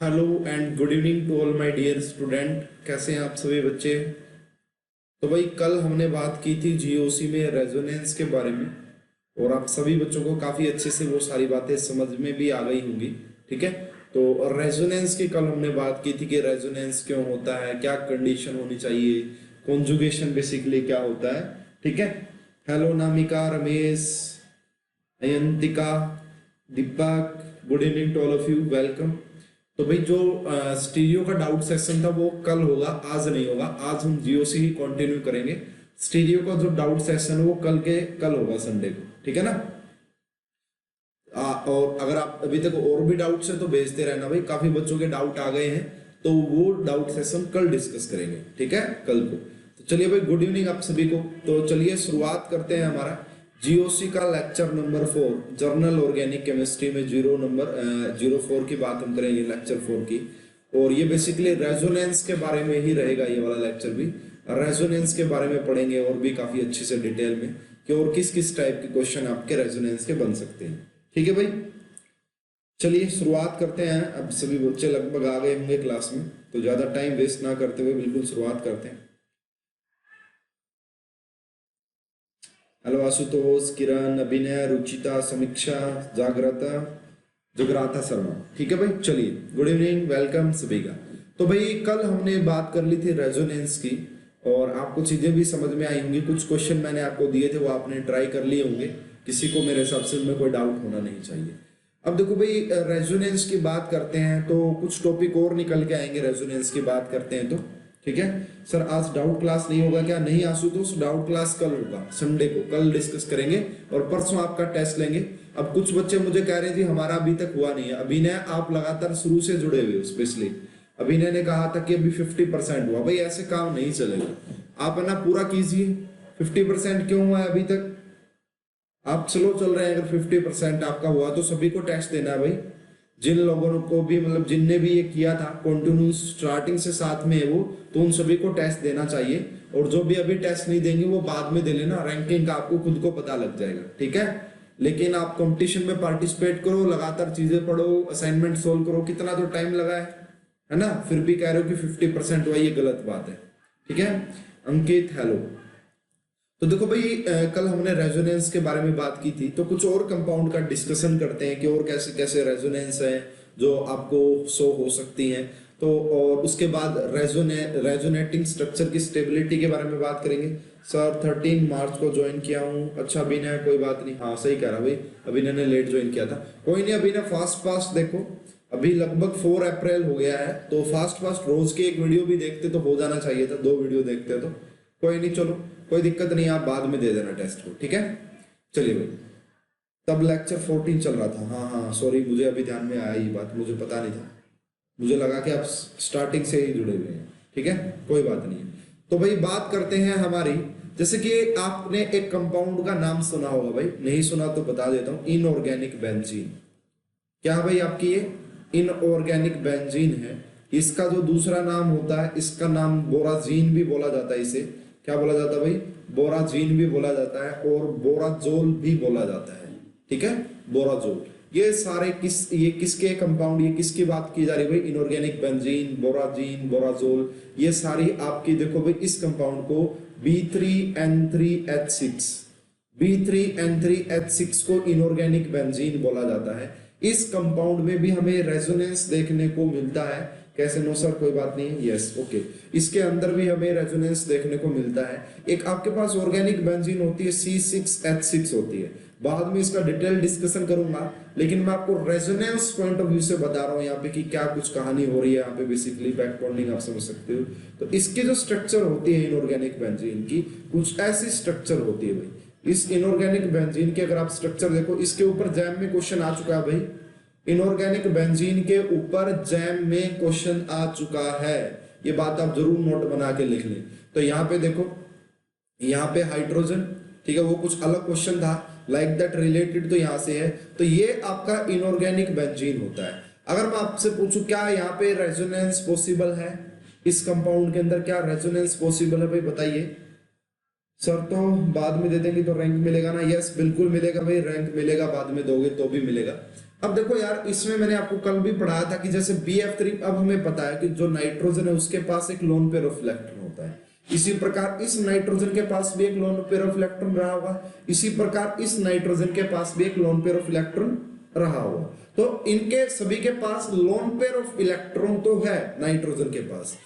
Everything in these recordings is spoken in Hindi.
Hello and good evening to all my dear student. कैसे हैं आप सभी बच्चे। तो भाई कल हमने बात की थी जीओसी में रेजोनेंस के बारे में और आप सभी बच्चों को काफ़ी अच्छे से वो सारी बातें समझ में भी आ गई होंगी। ठीक है, तो रेजोनेंस की कल हमने बात की थी कि रेजोनेंस क्यों होता है, क्या कंडीशन होनी चाहिए, कॉन्जुगेशन बेसिकली क्या होता है। ठीक है, hello Namika, Ramesh, Ayantika, Deepak, good evening to all of you, welcome. तो भाई जो स्टीरियो का डाउट सेक्शन था वो कल होगा, आज नहीं होगा। आज हम जीओसी ही कंटिन्यू करेंगे। स्टीरियो का जो डाउट सेक्शन है वो कल होगा संडे को। ठीक है ना। और अगर आप अभी तक और भी डाउट्स है तो भेजते रहना भाई, काफी बच्चों के डाउट आ गए हैं, तो वो डाउट सेशन कल डिस्कस करेंगे। ठीक है, कल को। तो चलिए भाई, गुड इवनिंग आप सभी को। तो चलिए शुरुआत करते हैं हमारा जीओसी का lecture number 4, journal organic chemistry में 04 की बात हम करेंगे, लेक्चर 4 की। और ये बेसिकली रेजोनेंस के बारे में ही रहेगा, ये वाला लेक्चर भी रेजोनेंस के बारे में पढ़ेंगे और भी काफी अच्छे से डिटेल में कि और किस किस टाइप के क्वेश्चन आपके रेजोनेंस के बन सकते हैं। ठीक है भाई, चलिए शुरुआत करते हैं। अब सभी बच्चे लगभग आ गए होंगे क्लास में, तो ज्यादा टाइम वेस्ट ना करते हुए बिल्कुल शुरुआत करते हैं। हेलो आशुतोष, किरण, अभिनय, रुचिता, समीक्षा, जागृता, जगराता शर्मा। ठीक है भाई, चलिए गुड इवनिंग, वेलकम सभी का। तो भाई कल हमने बात कर ली थी रेजोनेंस की और आपको चीजें भी समझ में आई होंगी। कुछ क्वेश्चन मैंने आपको दिए थे वो आपने ट्राई कर लिए होंगे, किसी को मेरे हिसाब से उनमें कोई डाउट होना नहीं चाहिए। अब देखो भाई, रेजोनेंस की बात करते हैं तो कुछ टॉपिक और निकल के आएंगे। रेजोनेंस की बात करते हैं तो ठीक है। सर आज डाउट क्लास नहीं होगा क्या? नहीं आशुतोष, डाउट क्लास कल होगा, संडे को कल डिस्कस करेंगे और परसों आपका टेस्ट लेंगे। अब कुछ बच्चे मुझे कह रहे थे हमारा अभी तक हुआ नहीं है। अभिनय, आप लगातार शुरू से जुड़े हुए हो, स्पेशली अभिनय ने कहा था कि अभी 50% हुआ। भाई ऐसे काम नहीं चलेगा, आप है ना पूरा कीजिए। 50% क्यों हुआ है अभी तक? आप स्लो चल रहे हैं। अगर 50% आपका हुआ तो सभी को टेस्ट देना है भाई। जिन लोगों को भी मतलब जिनने भी ये किया था कंटिन्यू स्टार्टिंग से साथ में है वो, तो उन सभी को टेस्ट देना चाहिए। और जो भी अभी टेस्ट नहीं देंगे वो बाद में दे लेना, रैंकिंग का आपको खुद को पता लग जाएगा। ठीक है, लेकिन आप कंपटीशन में पार्टिसिपेट करो, लगातार चीजें पढ़ो, असाइनमेंट सोल्व करो। कितना तो टाइम लगा है ना, फिर भी कह रहे हो कि 50% हुआ, ये गलत बात है। ठीक है, अंकित हेलो। तो देखो भाई, कल हमने रेजोनेंस के बारे में बात की थी, तो कुछ और कंपाउंड का डिस्कशन करते हैं कि और कैसे कैसे रेजोनेंस है जो आपको शो हो सकती हैं। तो और उसके बाद रेजोनेटिंग स्ट्रक्चर की स्टेबिलिटी के बारे में बात करेंगे। सर 13 मार्च को ज्वाइन किया हूँ। अच्छा अभिनय, कोई बात नहीं, हाँ सही कह रहा भाई, अभिनय ने लेट ज्वाइन किया था। कोई नहीं अभिनय, फास्ट फास्ट देखो, अभी लगभग 4 अप्रैल हो गया है, तो फास्ट फास्ट रोज की एक वीडियो भी देखते तो हो जाना चाहिए था, 2 वीडियो देखते तो कोई नहीं, चलो कोई दिक्कत नहीं, आप बाद में दे देना टेस्ट को। ठीक है, चलिए भाई। तब लेक्चर 14 चल रहा था, हाँ हाँ सॉरी, मुझे अभी ध्यान में आया ये बात, मुझे पता नहीं था, मुझे लगा कि आप स्टार्टिंग से ही जुड़े हुए हैं। ठीक है, कोई बात नहीं है। तो भाई बात करते हैं हमारी, जैसे कि आपने एक कंपाउंड का नाम सुना होगा भाई, नहीं सुना तो बता देता हूँ, इनऑर्गेनिक बेंजीन। क्या भाई आपकी ये इनऑर्गेनिक बेंजीन है। इसका जो दूसरा नाम होता है, इसका नाम बोराजीन भी बोला जाता है। इसे क्या बोला जाता है भाई? बोराजीन भी बोला जाता है और बोराजोल भी बोला जाता है। ठीक है, बोराजोल। ये सारे ये किसके कंपाउंड, ये किसकी बात की जा रही है भाई? इनऑर्गेनिक बेंजीन, बोराजीन, बोराजोल, ये सारी आपकी देखो भाई, इस कंपाउंड को B3N3H6 B3N3H6 को इनऑर्गेनिक बेंजीन बोला जाता है। इस कंपाउंड में भी हमें रेजोनेंस देखने को मिलता है। कैसे? नो सर कोई बात नहीं है, यस ओके। इसके अंदर भी हमें रेजोनेंस देखने को मिलता है। एक आपके पास ऑर्गेनिक बेंजीन होती है, C6H6 होती है, बाद में इसका डिटेल डिस्कशन करूंगा, लेकिन मैं आपको रेजोनेंस पॉइंट ऑफ व्यू से बता रहा हूँ यहाँ पे कि क्या कुछ कहानी हो रही है यहाँ पे। बेसिकली बैकबॉन्डिंग आप समझ सकते हो। तो इसकी जो स्ट्रक्चर होती है इनऑर्गेनिक बेंजीन की, कुछ ऐसी स्ट्रक्चर होती है भाई। इस इनऑर्गेनिक बेंजीन के अगर आप स्ट्रक्चर देखो, इसके ऊपर जैम में क्वेश्चन आ चुका है भाई। इनऑर्गेनिक बेंजीन के ऊपर जैम में क्वेश्चन आ चुका है, ये बात आप जरूर नोट बना के लिख लें। तो यहाँ पे देखो, यहाँ पे हाइड्रोजन, ठीक है, वो कुछ अलग क्वेश्चन था, लाइक दैट रिलेटेड, तो यहाँ से है। तो ये आपका इनऑर्गेनिक बेंजीन होता है। अगर मैं आपसे पूछूं क्या यहाँ पे रेजोनेंस पॉसिबल है, इस कंपाउंड के अंदर क्या रेजोनेंस पॉसिबल है भाई? बताइए। सर तो बाद में दे देंगे तो रैंक मिलेगा ना? यस बिल्कुल मिलेगा भाई, रैंक मिलेगा, बाद में दोगे तो भी मिलेगा। अब देखो यार, इसमें मैंने आपको कल भी पढ़ाया था कि जैसे BF3, अब हमें पता है कि जो नाइट्रोजन है उसके पास एक लोन पेयर ऑफ इलेक्ट्रॉन होता है, इसी प्रकार इस नाइट्रोजन के पास भी एक लोन पेयर ऑफ इलेक्ट्रॉन रहा होगा, इसी प्रकार इस नाइट्रोजन के पास भी एक लोन पेयर ऑफ इलेक्ट्रॉन रहा होगा। तो इनके सभी के पास लोन पेयर ऑफ इलेक्ट्रॉन तो है नाइट्रोजन के पास,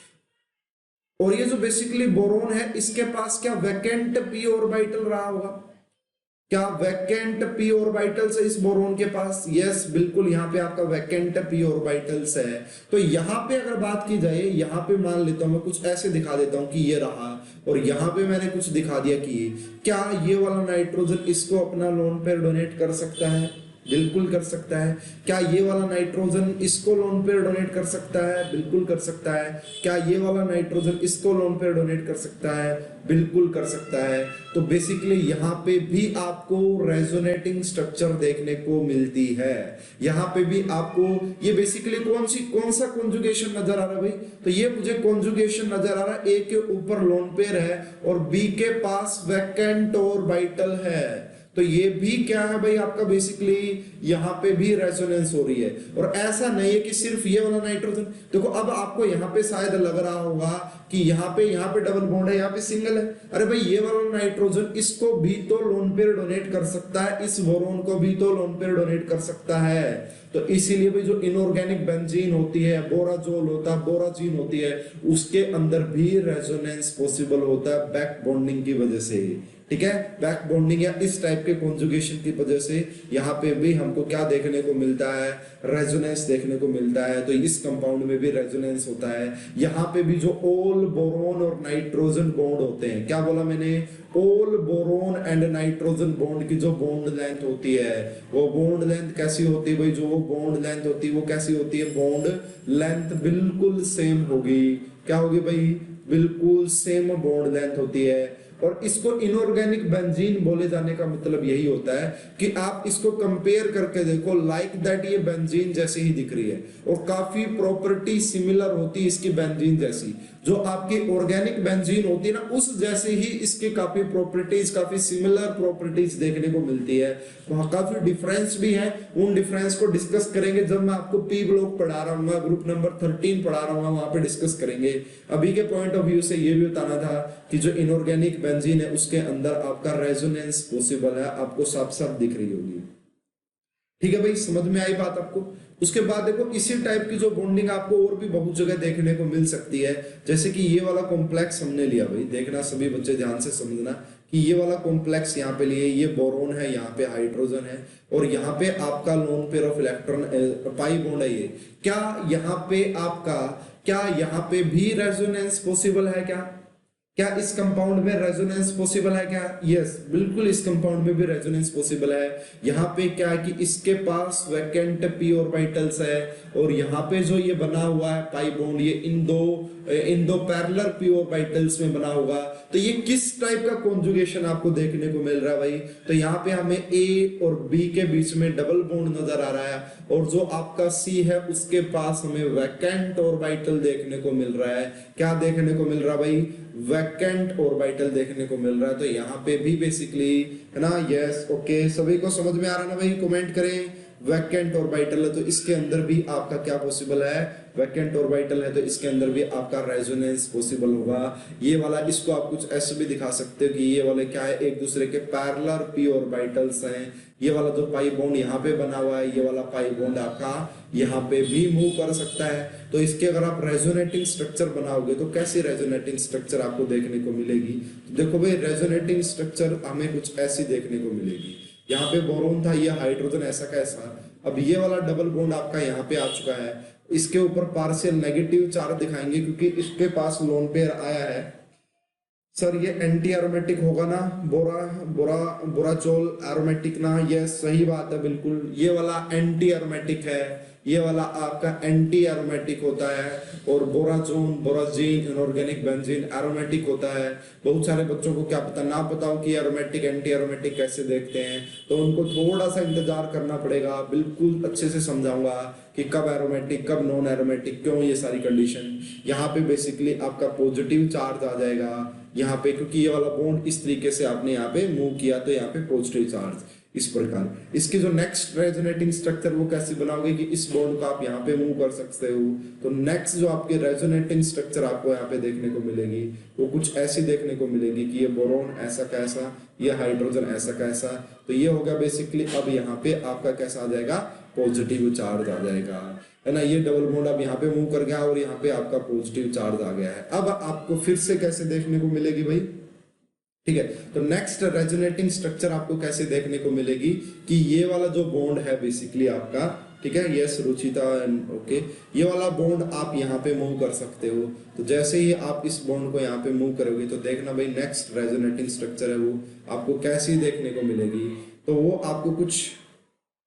और ये जो बेसिकली बोरोन है इसके पास क्या वैकेंट p ऑर्बिटल रहा होगा? क्या वैकेंट p ऑर्बिटल्स है इस बोरोन के पास? यस, बिल्कुल, यहाँ पे आपका वैकेंट p ऑर्बिटल्स है। तो यहाँ पे अगर बात की जाए, यहाँ पे मान लेता हूं मैं कुछ ऐसे दिखा देता हूं कि ये रहा, और यहाँ पे मैंने कुछ दिखा दिया कि क्या ये वाला नाइट्रोजन इसको अपना लोन पेयर डोनेट कर सकता है? बिल्कुल कर सकता है। क्या ये वाला नाइट्रोजन इसको लोन पेयर डोनेट कर सकता है? बिल्कुल कर सकता है। क्या ये वाला नाइट्रोजन इसको लोन पेयर डोनेट कर सकता है? बिल्कुल कर सकता है। तो बेसिकली यहाँ पे भी आपको रेजोनेटिंग स्ट्रक्चर देखने को मिलती है। यहाँ पे भी आपको ये बेसिकली कौन सा कॉन्जुगेशन नजर आ रहा है भाई? तो ये मुझे कॉन्जुगेशन नजर आ रहा है, ए के ऊपर लोन पेयर है और बी के पास वैकेंट ऑर्बिटल है। तो ये भी क्या है भाई आपका, बेसिकली यहाँ पे भी रेजोनेंस हो रही है। और ऐसा नहीं है कि सिर्फ ये वाला नाइट्रोजन, देखो अब आपको यहाँ पे शायद लग रहा होगा कि यहाँ पे डबल बॉन्ड है, यहाँ पे सिंगल है। अरे भाई ये वाला नाइट्रोजन इसको भी तो लोन पेयर डोनेट कर सकता है, इस बोरोन को भी तो लोन पेयर डोनेट कर सकता है। तो इसीलिए भाई जो इनऑर्गेनिक बेंजीन होती है, बोराजोल होता है, बोराजीन होती है, उसके अंदर भी रेजोनेंस पॉसिबल होता है बैक बॉन्डिंग की वजह से। ठीक है, बैक बॉन्डिंग या इस टाइप के कॉन्जुगेशन की वजह से यहाँ पे भी हमको क्या देखने को मिलता है? रेजोनेंस देखने को मिलता है। तो इस कंपाउंड में भी रेजोनेंस होता है। यहाँ पे भी जो ओल बोरोन और नाइट्रोजन बॉन्ड होते हैं, क्या बोला मैंने? ओल बोरोन एंड नाइट्रोजन बॉन्ड की जो बॉन्ड लेंथ होती है, वो बॉन्ड लेंथ कैसी होती है भाई? जो वो बॉन्ड लेंथ होती है वो कैसी होती है? बॉन्ड लेंथ बिल्कुल सेम होगी। क्या होगी भाई? बिल्कुल सेम बॉन्ड लेंथ होती है। और इसको इनऑर्गेनिक बेंजीन बोले जाने का मतलब यही होता है कि आप इसको कंपेयर करके देखो, लाइक दैट ये बेंजीन जैसी ही दिख रही है और काफी प्रॉपर्टी सिमिलर होती है इसकी बेंजीन जैसी। जो आपकी ऑर्गेनिक बेंजीन होती है ना, उस जैसे ही इसकी काफी प्रॉपर्टीज, काफी सिमिलर प्रॉपर्टीज देखने को मिलती है। वहां काफी डिफरेंस भी है, उन डिफरेंस को डिस्कस करेंगे जब मैं आपको पी ब्लॉक पढ़ा रहा हूँ, ग्रुप नंबर 13 पढ़ा रहा हूँ, वहां पे डिस्कस करेंगे। अभी के पॉइंट ऑफ व्यू से ये भी बताना था कि जो इनऑर्गेनिक बेंजीन है उसके अंदर आपका रेजोनेंस पॉसिबल है, आपको साफ साफ दिख रही होगी। ठीक है भाई, समझ में आई बात आपको? उसके बाद देखो इसी टाइप की जो बॉन्डिंग आपको और भी बहुत जगह देखने को मिल सकती है। जैसे कि ये वाला कॉम्प्लेक्स हमने लिया भाई, देखना सभी बच्चे ध्यान से समझना कि ये वाला कॉम्प्लेक्स यहाँ पे लिए, ये बोरोन है, यहाँ पे हाइड्रोजन है और यहाँ पे आपका lone pair of electron pi bond है ये। क्या यहाँ पे भी रेजोनेंस पॉसिबल है? क्या इस कंपाउंड में रेजोनेंस पॉसिबल है? क्या? यस, बिल्कुल इस कंपाउंड में भी रेजोनेंस पॉसिबल है। यहाँ पे क्या है कि इसके पास वैकेंट p ऑर्बिटल्स है और यहाँ पे जो ये बना हुआ है पाई बॉन्ड, ये इन दो पैरेलल p ऑर्बिटल्स में बना होगा। तो ये किस टाइप का कॉन्जुगेशन आपको देखने को मिल रहा है भाई? तो यहाँ पे हमें A और B के बीच में डबल बॉन्ड नजर आ रहा है और जो आपका C है उसके पास हमें वैकेंट ऑर्बिटल देखने को मिल रहा है। क्या देखने को मिल रहा है भाई? वैकेंट ऑर्बिटल देखने को मिल रहा है। तो यहाँ पे भी बेसिकली है ना, यस, ओके, सभी को समझ में आ रहा है ना भाई? कमेंट करें। वैकेंट ऑर्बिटल है तो इसके अंदर भी आपका क्या पॉसिबल है? वैकेंट ऑर्बिटल है तो इसके अंदर भी आपका रेजोनेंस पॉसिबल होगा। ये वाला, इसको आप कुछ ऐसे भी दिखा सकते हो कि ये वाले क्या है, एक दूसरे के पैरेलल p ऑर्बिटल्स हैं। ये वाला जो पाई बॉन्ड यहाँ पे बना हुआ है, ये वाला पाई बॉन्ड आपका यहाँ पे भी मूव कर सकता है। तो इसके अगर आप रेजोनेटिंग स्ट्रक्चर बनाओगे तो कैसी रेजोनेटिंग स्ट्रक्चर आपको देखने को मिलेगी? तो देखो भाई, रेजोनेटिंग स्ट्रक्चर हमें कुछ ऐसी देखने को मिलेगी। यहाँ पे बोरोन था, ये हाइड्रोजन ऐसा कैसा, अब ये वाला डबल बॉन्ड आपका यहाँ पे आ चुका है, इसके ऊपर पार्शियल नेगेटिव चार्ज दिखाएंगे क्योंकि इसके पास लोन पेयर आया है। सर ये एंटी एरोमेटिक होगा ना, बोराजोल एरोमेटिक ना? ये सही बात है, बिल्कुल ये वाला एंटी एरोमेटिक है, ये वाला आपका एंटी एरोमेटिक होता है। और बोराजीन इनऑर्गेनिक बेंजीन एरोमेटिक होता है। बहुत सारे बच्चों को क्या पता, ना पता हो कि एरोमेटिक एंटी एरोमेटिक कैसे देखते हैं, तो उनको थोड़ा सा इंतजार करना पड़ेगा। बिल्कुल अच्छे से समझाऊंगा कि कब एरोमेटिक, कब नॉन एरोमेटिक, क्यों ये सारी कंडीशन। यहाँ पे बेसिकली आपका पॉजिटिव चार्ज आ जाएगा यहाँ पे, क्योंकि ये वाला बॉन्ड इस तरीके से आपने यहाँ पे मूव किया तो यहाँ पे पॉजिटिव चार्ज। इस प्रकार। इसकी जो नेक्स्ट रेजोनेटिंग स्ट्रक्चर वो कैसे बनाओगे कि इस बॉन्ड को आप यहाँ पे मूव कर सकते हो। तो नेक्स्ट जो आपकी रेजोनेटिंग स्ट्रक्चर आपको यहाँ पे देखने को मिलेगी वो कुछ ऐसी देखने को मिलेगी कि ये बोरॉन ऐसा कैसा, ये हाइड्रोजन ऐसा कैसा। तो ये होगा बेसिकली, अब यहाँ पे आपका कैसा आ जाएगा, पॉजिटिव चार्ज आ जाएगा, है ना। ये डबल बॉन्ड अब यहाँ पे मूव कर गया और यहाँ पे आपका पॉजिटिव चार्ज आ गया है। अब आपको फिर से कैसे देखने को मिलेगी भाई, ठीक है। तो नेक्स्ट रेजोनेटिंग स्ट्रक्चर आपको कैसे देखने को मिलेगी कि ये वाला जो बॉन्ड है बेसिकली आपका, ठीक है, यस रुचिता, ओके, ये वाला बॉन्ड आप यहाँ पे मूव कर सकते हो। तो जैसे ही आप इस बॉन्ड को यहाँ पे मूव करोगे तो देखना भाई नेक्स्ट रेजोनेटिंग स्ट्रक्चर है वो आपको कैसी देखने को मिलेगी। तो वो आपको कुछ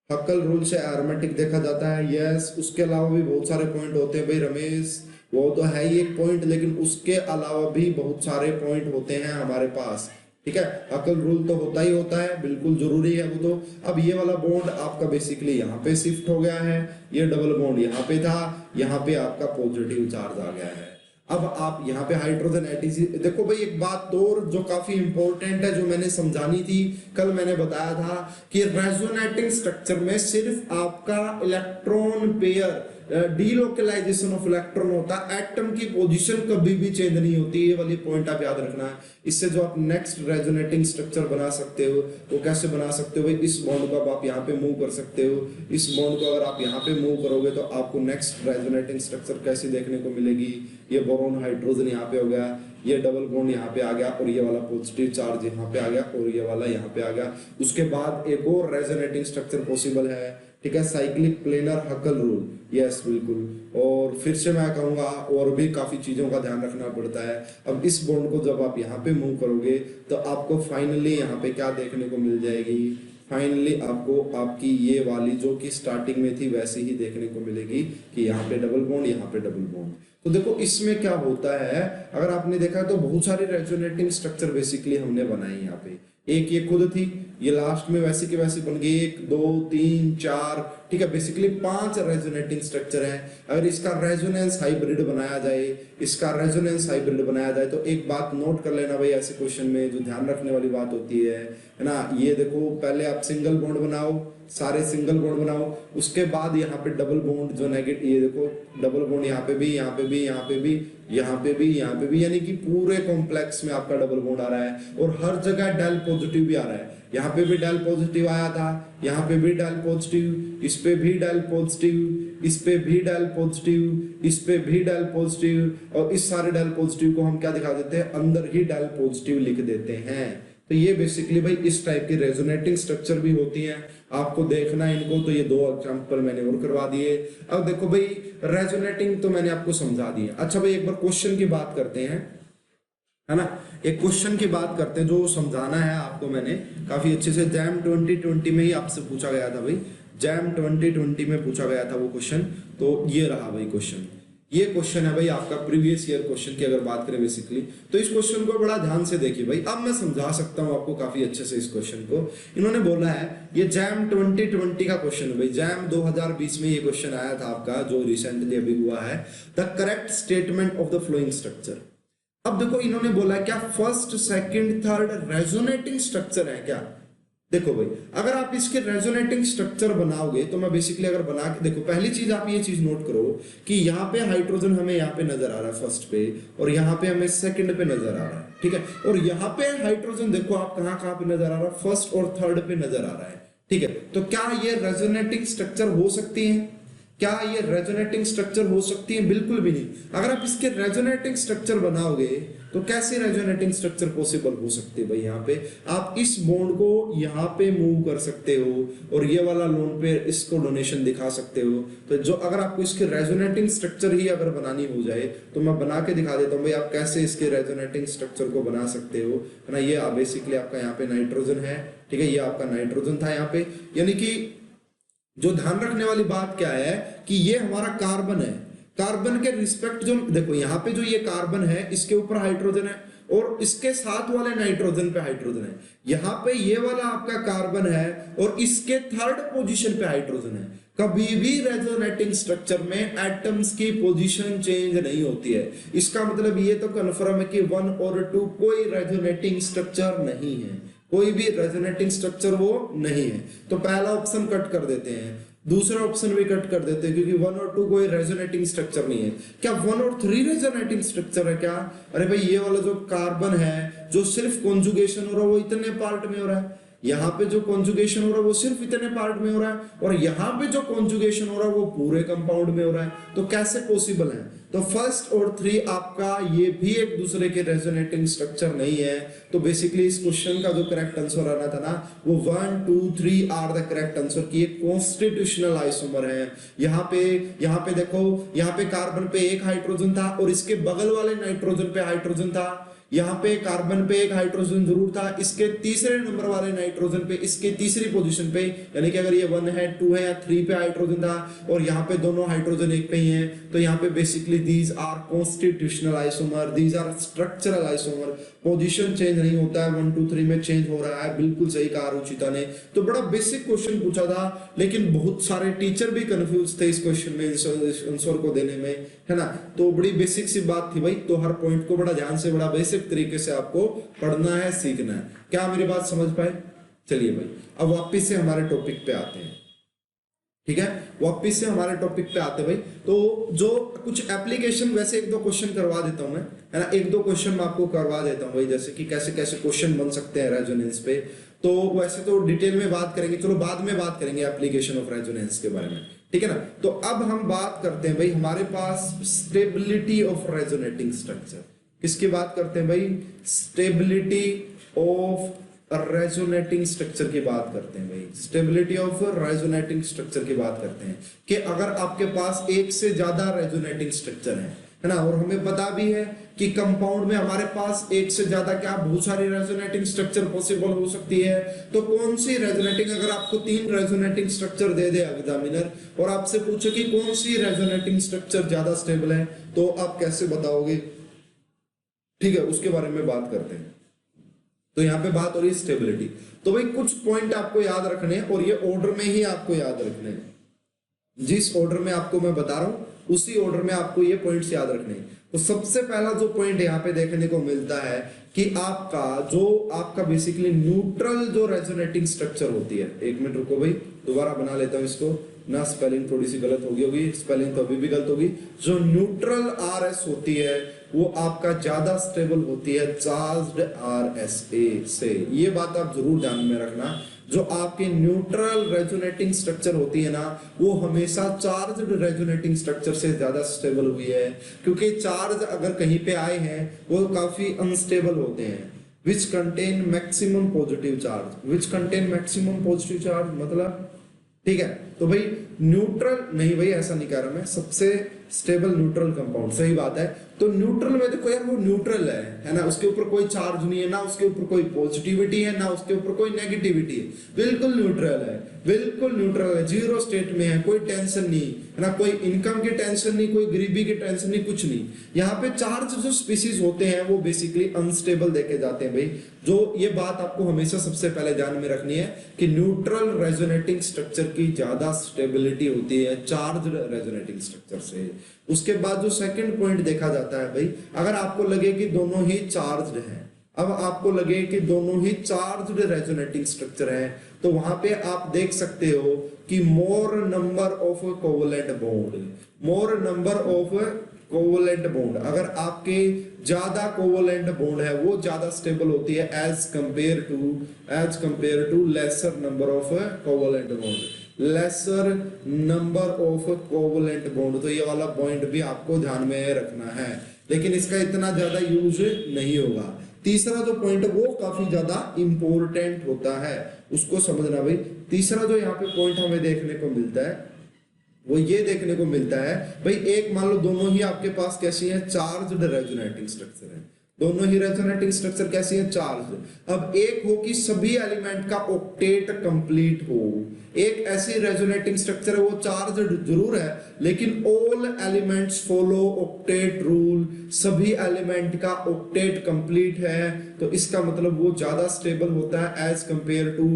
हक्कल रूल से एरोमेटिक देखा जाता है, यस। उसके अलावा भी बहुत सारे पॉइंट होते हैं भाई रमेश, वो तो है ही एक पॉइंट, लेकिन उसके अलावा भी बहुत सारे पॉइंट होते हैं हमारे पास, ठीक है। हक्कल रूल तो होता ही होता है, बिल्कुल जरूरी है वो तो। अब ये वाला बॉन्ड आपका बेसिकली यहाँ पे शिफ्ट हो गया है, ये डबल बॉन्ड यहाँ पे था, यहाँ पे आपका पॉजिटिव चार्ज आ गया है। अब आप यहाँ पे हाइड्रोजन एटीसी, देखो भाई एक बात और जो काफी इंपॉर्टेंट है, जो मैंने समझानी थी कल, मैंने बताया था कि रेजोनेटिंग स्ट्रक्चर में सिर्फ आपका electron pair, delocalization of electron होता है, एटम की पोजीशन कभी भी चेंज नहीं होती। ये वाली पॉइंट आप याद रखना है। इससे जो आप नेक्स्ट रेजोनेटिंग स्ट्रक्चर बना सकते हो वो कैसे बना सकते हो भाई, इस बॉन्ड को आप यहाँ पे मूव कर सकते हो। इस बॉन्ड को अगर आप यहाँ पे मूव करोगे तो आपको नेक्स्ट रेजोनेटिंग स्ट्रक्चर कैसी देखने को मिलेगी, ये बोरॉन हाइड्रोजन यहाँ पे हो गया, ये डबल बॉन्ड यहाँ पे आ गया और ये वाला पॉजिटिव चार्ज यहाँ पे आ गया और ये वाला यहाँ पे आ गया। उसके बाद एक और रेजोनेटिंग स्ट्रक्चर पॉसिबल है, ठीक है, साइक्लिक प्लेनर हक्कल रूल, यस बिल्कुल। और फिर से मैं कहूंगा और भी काफी चीजों का ध्यान रखना पड़ता है। अब इस बॉन्ड को जब आप यहाँ पे मूव करोगे तो आपको फाइनली यहाँ पे क्या देखने को मिल जाएगी, फाइनली आपको आपकी ये वाली जो कि स्टार्टिंग में थी वैसी ही देखने को मिलेगी कि यहाँ पे डबल बॉन्ड, यहाँ पे डबल बॉन्ड। तो देखो इसमें क्या होता है, अगर आपने देखा तो बहुत सारी रेजोनेटिंग स्ट्रक्चर बेसिकली हमने बनाई यहाँ पे। एक ये खुद थी, ये लास्ट में वैसी की वैसी बन गई, 1 2 3 4, ठीक है, बेसिकली 5 रेजोनेटिंग स्ट्रक्चर है। अगर इसका रेजोनेंस हाइब्रिड बनाया जाए, इसका रेजोनेंस हाइब्रिड बनाया जाए तो एक बात नोट कर लेना भाई, ऐसे क्वेश्चन में जो ध्यान रखने वाली बात होती है ना, ये देखो पहले आप सिंगल बॉन्ड बनाओ, सारे सिंगल बॉन्ड बनाओ, उसके बाद यहाँ पे डबल बॉन्ड जो नेगेटिव, ये देखो डबल बॉन्ड यहाँ पे भी, यहाँ पे भी, यहाँ पे भी, यहाँ पे भी, यहाँ पे भी, यानी कि पूरे कॉम्प्लेक्स में आपका डबल बॉन्ड आ रहा है और हर जगह डेल पॉजिटिव भी आ रहा है। यहाँ पे भी डेल पॉजिटिव आया था, यहाँ पे भी डेल पॉजिटिव, इस पे भी डेल पॉजिटिव, इस पे भी डेल पॉजिटिव, इस पे भी डेल पॉजिटिव, और इस सारे डेल पॉजिटिव को हम क्या दिखा देते हैं, अंदर ही डेल पॉजिटिव लिख देते हैं। तो ये बेसिकली भाई इस टाइप की रेजोनेटिंग स्ट्रक्चर भी होती हैं, आपको देखना है इनको। तो ये 2 एग्जांपल मैंने और करवा दिए। अब देखो भाई रेजोनेटिंग तो मैंने आपको समझा दी है। अच्छा भाई एक बार क्वेश्चन की बात करते हैं, है ना, एक क्वेश्चन की बात करते हैं जो समझाना है आपको मैंने काफी अच्छे से। जैम 2020 में ही आपसे पूछा गया था भाई, जैम 2020 में पूछा गया था वो क्वेश्चन। तो ये रहा भाई क्वेश्चन, ये क्वेश्चन है भाई आपका प्रीवियस ईयर क्वेश्चन की अगर बात करें बेसिकली। तो इस क्वेश्चन को बड़ा ध्यान से देखिए भाई, अब मैं समझा सकता हूं आपको काफी अच्छे से इस क्वेश्चन को। इन्होंने बोला है ये जैम 2020 का क्वेश्चन है भाई, जैम 2020 में ये क्वेश्चन आया था आपका जो रिसेंटली अभी हुआ है, the correct statement of the flowing structure. अब देखो इन्होंने बोला क्या first second third resonating structure है क्या। देखो भाई अगर आप इसके रेजोनेटिंग स्ट्रक्चर बनाओगे तो मैं बेसिकली अगर बना के देखो, पहली चीज आप ये चीज नोट करो कि यहाँ पे हाइड्रोजन हमें यहाँ पे नजर आ रहा है फर्स्ट पे, और यहाँ पे हमें सेकंड पे नजर आ रहा है, ठीक है। और यहाँ पे हाइड्रोजन देखो आप कहाँ कहाँ पे नजर आ रहा है, फर्स्ट और थर्ड पे नजर आ रहा है, ठीक है। तो क्या ये रेजोनेटिंग स्ट्रक्चर हो सकती है, क्या ये रेजोनेटिंग स्ट्रक्चर हो सकती है? बिल्कुल भी नहीं। अगर आप इसके रेजोनेटिंग स्ट्रक्चर बनाओगे तो कैसे रेजोनेटिंग स्ट्रक्चर पॉसिबल हो सकते हैं भाई। यहाँ पे आप इस बॉन्ड को यहाँ पे मूव कर सकते हो और ये वाला लोन पे इसको डोनेशन दिखा सकते हो। तो जो अगर आपको इसके रेजोनेटिंग स्ट्रक्चर ही अगर बनानी हो जाए तो मैं बना के दिखा देता हूँ भाई आप कैसे इसके रेजोनेटिंग स्ट्रक्चर को बना सकते हो, है ना। ये बेसिकली आपका यहाँ पे नाइट्रोजन है, ठीक है, ये आपका नाइट्रोजन था यहाँ पे। यानी कि जो ध्यान रखने वाली बात क्या है कि ये हमारा कार्बन है, कार्बन के रिस्पेक्ट जो देखो यहाँ पे जो ये कार्बन है इसके ऊपर हाइड्रोजन है और इसके साथ वाले नाइट्रोजन पे हाइड्रोजन है। यहाँ पे ये वाला आपका कार्बन है और इसके थर्ड पोजीशन पे हाइड्रोजन है। कभी भी रेजोनेटिंग स्ट्रक्चर में एटम्स की पोजीशन चेंज नहीं होती है। इसका मतलब ये तो कन्फर्म है कि 1 और 2 कोई रेजोनेटिंग स्ट्रक्चर नहीं है। कोई भी रेजोनेटिंग स्ट्रक्चर वो नहीं है। तो पहला ऑप्शन कट कर देते हैं, दूसरा ऑप्शन भी कट कर देते हैं, क्योंकि 1 और 2 कोई रेजोनेटिंग स्ट्रक्चर नहीं है। क्या 1 और 3 रेजोनेटिंग स्ट्रक्चर है क्या? अरे भाई ये वाला जो कार्बन है, जो सिर्फ कॉन्जुगेशन हो रहा है वो इतने पार्ट में हो रहा है, यहाँ पे जो कॉन्जुगेशन हो रहा है वो सिर्फ इतने पार्ट में हो रहा है, और यहाँ पे जो कॉन्जुगेशन हो रहा है वो पूरे कंपाउंड में हो रहा है। तो कैसे पॉसिबल है? तो फर्स्ट और 3 आपका ये भी एक दूसरे के रेजोनेटिंग स्ट्रक्चर नहीं है। तो बेसिकली इस क्वेश्चन का जो करेक्ट आंसर आना था ना, वो 1 2 3 आर द करेक्ट आंसर, की एक कॉन्स्टिट्यूशनल आइसोमर है। यहाँ पे देखो, यहाँ पे कार्बन पे एक हाइड्रोजन था और इसके बगल वाले नाइट्रोजन पे हाइड्रोजन था। यहाँ पे कार्बन पे एक हाइड्रोजन जरूर था, इसके तीसरे नंबर वाले नाइट्रोजन पे, इसके तीसरी पोजीशन पे, यानी कि अगर ये 1 है 2 है या 3 पे हाइड्रोजन था, और यहाँ पे दोनों हाइड्रोजन एक पे ही हैं, तो यहाँ पे basically these are constitutional isomer, these are structural isomer. Position change नहीं होता है, 1 2 3 में चेंज हो रहा है। बिल्कुल सही कहा रुचिता ने। तो बड़ा बेसिक क्वेश्चन पूछा था, लेकिन बहुत सारे टीचर भी कंफ्यूज थे इस क्वेश्चन में आंसर को देने में, है ना। तो बड़ी बेसिक सी बात थी भाई, तो हर पॉइंट को बड़ा ध्यान से, बड़ा बेसिक तरीके से आपको पढ़ना है, सीखना है। क्या मेरी बात समझ पाए? चलिए भाई, अब वापिस से हमारे टॉपिक पे आते हैं। ठीक है, वापिस से हमारे टॉपिक पे आते हैं भाई। तो जो कुछ एप्लीकेशन, वैसे 1 2 क्वेश्चन करवा देता हूं मैं, है ना, 1 2 क्वेश्चन मैं आपको करवा देता हूं भाई, जैसे कि कैसे कैसे क्वेश्चन बन सकते हैं रेजोनेंस पे। तो वैसे तो डिटेल में बात करेंगे, चलो बाद में बात करेंगे एप्लीकेशन ऑफ रेजोनेंस के बारे में, ठीक है ना। तो अब हम बात करते हैं भाई, हमारे पास स्टेबिलिटी ऑफ रेजोनेटिंग स्ट्रक्चर। किसकी बात करते हैं भाई? स्टेबिलिटी ऑफ रेजोनेटिंग स्ट्रक्चर की बात करते हैं भाई। स्टेबिलिटी ऑफ रेजोनेटिंग स्ट्रक्चर की बात करते हैं कि अगर आपके पास एक से ज्यादा रेजोनेटिंग स्ट्रक्चर है ना, और हमें पता भी है कि कंपाउंड में हमारे पास एक से ज्यादा क्या बहुत सारी रेजोनेटिंग स्ट्रक्चर पॉसिबल हो सकती है। तो कौन सी रेजोनेटिंग, अगर आपको 3 रेजोनेटिंग स्ट्रक्चर दे दे एग्जामिनर और आपसे पूछे कि कौन सी रेजोनेटिंग स्ट्रक्चर ज्यादा स्टेबल है, तो आप कैसे बताओगे? ठीक है, उसके बारे में बात करते हैं। तो यहाँ पे बात हो रही है स्टेबिलिटी। तो भाई कुछ पॉइंट आपको याद रखने हैं, और ये ऑर्डर में ही आपको याद रखने हैं। जिस ऑर्डर में आपको मैं बता रहा हूं उसी ऑर्डर में आपको ये पॉइंट्स याद रखने हैं। तो सबसे पहला जो पॉइंट यहाँ पे देखने को मिलता है कि आपका बेसिकली न्यूट्रल जो रेजोनेटिंग स्ट्रक्चर होती है। 1 मिनट रुको भाई, दोबारा बना लेता हूँ इसको ना, स्पेलिंग थोड़ी सी गलत होगी, स्पेलिंग तो अभी भी गलत होगी। जो न्यूट्रल आरएस होती है वो आपका ज्यादा स्टेबल होती है चार्ज्ड आरएसए से। ये बात आप जरूर ध्यान में रखना। जो आपकी न्यूट्रल रेजोनेटिंग स्ट्रक्चर होती है ना, वो हमेशा चार्ज्ड रेजोनेटिंग स्ट्रक्चर से ज्यादा स्टेबल हुई है, क्योंकि चार्ज अगर कहीं पे आए हैं वो काफी अनस्टेबल होते हैं। Which contain maximum positive charge, which contain maximum positive charge मतलब, ठीक है। तो भाई न्यूट्रल नहीं भाई, ऐसा नहीं कह रहा मैं, सबसे स्टेबल न्यूट्रल कंपाउंड, सही बात है। तो न्यूट्रल में देखो यार, वो न्यूट्रल है ना, उसके ऊपर कोई चार्ज नहीं है, ना उसके ऊपर कोई पॉजिटिविटी है, ना उसके ऊपर कोई नेगेटिविटी है, बिल्कुल न्यूट्रल है, बिल्कुल न्यूट्रल है, जीरो स्टेट में है, कोई टेंशन नहीं है ना, कोई इनकम की टेंशन नहीं, कोई गरीबी की टेंशन नहीं, कुछ नहीं। यहाँ पे चार्ज जो स्पीसीज होते हैं वो बेसिकली अनस्टेबल देखे जाते हैं भाई। जो ये बात आपको हमेशा सबसे पहले ध्यान में रखनी है कि न्यूट्रल रेजोनेटिंग स्ट्रक्चर की ज्यादा स्टेबिलिटी होती है चार्ज्ड रेजोनेटिंग स्ट्रक्चर से। उसके बाद जो सेकंड पॉइंट देखा जाता है भाई, अगर आपको लगे कि दोनों ही चार्ज्ड हैं, अब आपको लगे कि दोनों ही चार्ज्ड रेजोनेटिंग स्ट्रक्चर है, तो वहां पे आप देख सकते हो कि मोर number of covalent bond, more number of covalent bond, अगर आपके ज्यादा कोवलेंट बॉन्ड है वो ज्यादा स्टेबल होती है as compare to lesser number of covalent bond, lesser number of covalent bond. तो ये वाला पॉइंट भी आपको ध्यान में रखना है, लेकिन इसका इतना ज्यादा यूज नहीं होगा। तीसरा जो पॉइंट है वो काफी ज्यादा इंपॉर्टेंट होता है, उसको समझना भाई। तीसरा जो यहाँ पे पॉइंट हमें देखने को मिलता है वो ये देखने को मिलता है भाई, एक मान लो दोनों ही आपके पास कैसी है, चार्ज्ड रेजोनेटिंग स्ट्रक्चर है, दोनों ही रेजोनेटिंग स्ट्रक्चर कैसी है, चार्ज। अब एक हो कि सभी एलिमेंट का ऑक्टेट कंप्लीट हो, एक ऐसी रेजोनेटिंग स्ट्रक्चर है वो चार्ज जरूर है लेकिन all elements follow octet rule, सभी एलिमेंट का ऑक्टेट कंप्लीट है, तो इसका मतलब वो ज्यादा स्टेबल होता है as compare to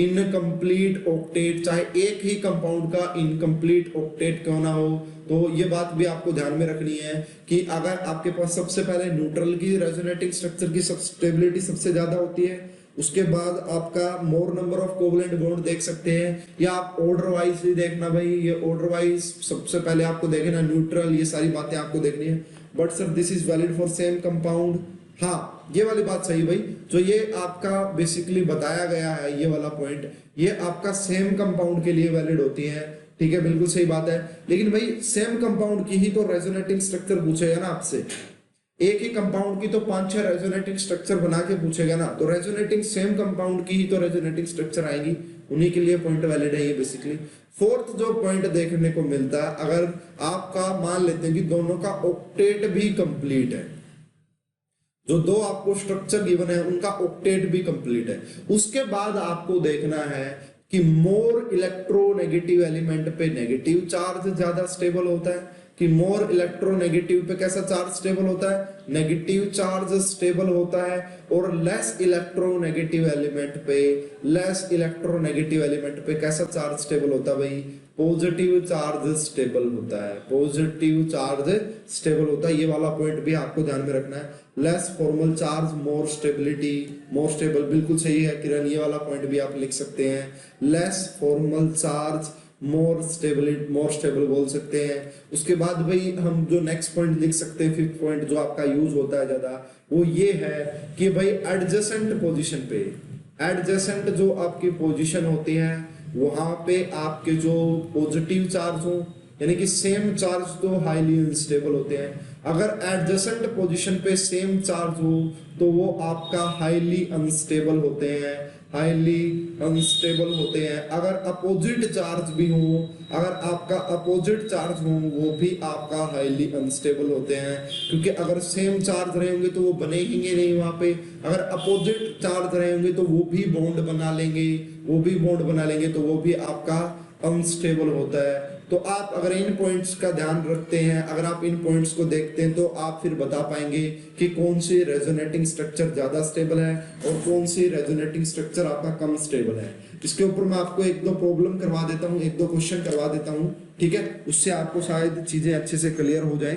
incomplete octet. चाहे एक ही कंपाउंड का इनकम्प्लीट ऑक्टेट क्यों ना हो। तो ये बात भी आपको ध्यान में रखनी है कि अगर आपके पास सबसे पहले न्यूट्रल की रेजोनेटिंग स्ट्रक्चर की स्टेबिलिटी सबसे ज्यादा होती है, उसके बाद आपका मोर नंबर ऑफ कोवलेंट बॉन्ड देख सकते हैं, या आप ऑर्डर वाइज भी देखना भाई, ये ऑर्डर वाइज सबसे पहले आपको देखना न्यूट्रल, ये सारी बातें आपको देखनी है। But sir this is valid for same compound, हाँ ये वाली बात सही भाई, जो ये आपका बेसिकली बताया गया है ये वाला पॉइंट, ये आपका सेम कंपाउंड के लिए वैलिड होती है, ठीक है बिल्कुल सही बात है। लेकिन भाई सेम कंपाउंड की ही तो रेजोनेटिंग स्ट्रक्चर पूछेगा ना आपसे, एक ही कंपाउंड की तो 5-6 रेजोनेटिंग स्ट्रक्चर बना के पूछेगा ना, तो रेजोनेटिंग सेम कंपाउंड की ही तो रेजोनेटिंग स्ट्रक्चर आएंगी, उन्हीं के लिए पॉइंट वैलिड है ये बेसिकली। फोर्थ जो पॉइंट देखने को मिलता है, अगर आपका मान लेते हैं कि दोनों का ऑक्टेट भी कंप्लीट है, जो दो आपको स्ट्रक्चर गिवन है उनका ऑक्टेट भी कंप्लीट है, उसके बाद आपको देखना है कि मोर इलेक्ट्रोनेगेटिव एलिमेंट पे नेगेटिव चार्ज ज्यादा स्टेबल होता है, कि मोर इलेक्ट्रोनेगेटिव पे कैसा चार्ज स्टेबल होता है, नेगेटिव चार्ज स्टेबल होता है, और लेस इलेक्ट्रोनेगेटिव एलिमेंट पे कैसा चार्ज स्टेबल होता है भाई, पॉजिटिव चार्ज स्टेबल होता है, पॉजिटिव चार्ज स्टेबल होता है। ये वाला पॉइंट भी आपको ध्यान में रखना है। Less formal charge more stability, more stable, बिल्कुल सही है किरण, ये वाला पॉइंट भी आप लिख सकते हैं। Less formal charge more stable बोल सकते हैं। उसके बाद भाई हम जो नेक्स्ट पॉइंट लिख सकते हैं, फिफ्थ पॉइंट जो आपका यूज होता है ज्यादा, वो ये है कि भाई एडजेसेंट पोजीशन पे, एडजेसेंट जो आपकी पोजीशन होती है वहां पे आपके जो पॉजिटिव चार्ज हो, यानी कि सेम चार्ज तो हाईली अनस्टेबल होते हैं। अगर एडजेसेंट पोजीशन पे सेम चार्ज हो तो वो आपका हाईली अनस्टेबल होते हैं, हाईली अनस्टेबल होते हैं। अगर अपोजिट चार्ज भी हो, अगर आपका अपोजिट चार्ज हो, वो भी आपका हाईली अनस्टेबल होते हैं, क्योंकि अगर सेम चार्ज रहेंगे तो वो बनेंगे नहीं वहां पे, अगर अपोजिट चार्ज रहेंगे तो वो भी बॉन्ड बना लेंगे, वो भी बॉन्ड बना लेंगे, तो वो भी आपका अनस्टेबल होता है। तो आप अगर इन पॉइंट्स का ध्यान रखते हैं, अगर आप इन पॉइंट्स को देखते हैं, तो आप फिर बता पाएंगे कि कौन सी रेजोनेटिंग स्ट्रक्चर ज्यादा स्टेबल है और कौन सी रेजोनेटिंग स्ट्रक्चर आपका कम स्टेबल है। इसके ऊपर मैं आपको एक दो प्रॉब्लम करवा देता हूँ, एक दो क्वेश्चन करवा देता हूँ, ठीक है, उससे आपको शायद चीजें अच्छे से क्लियर हो जाए,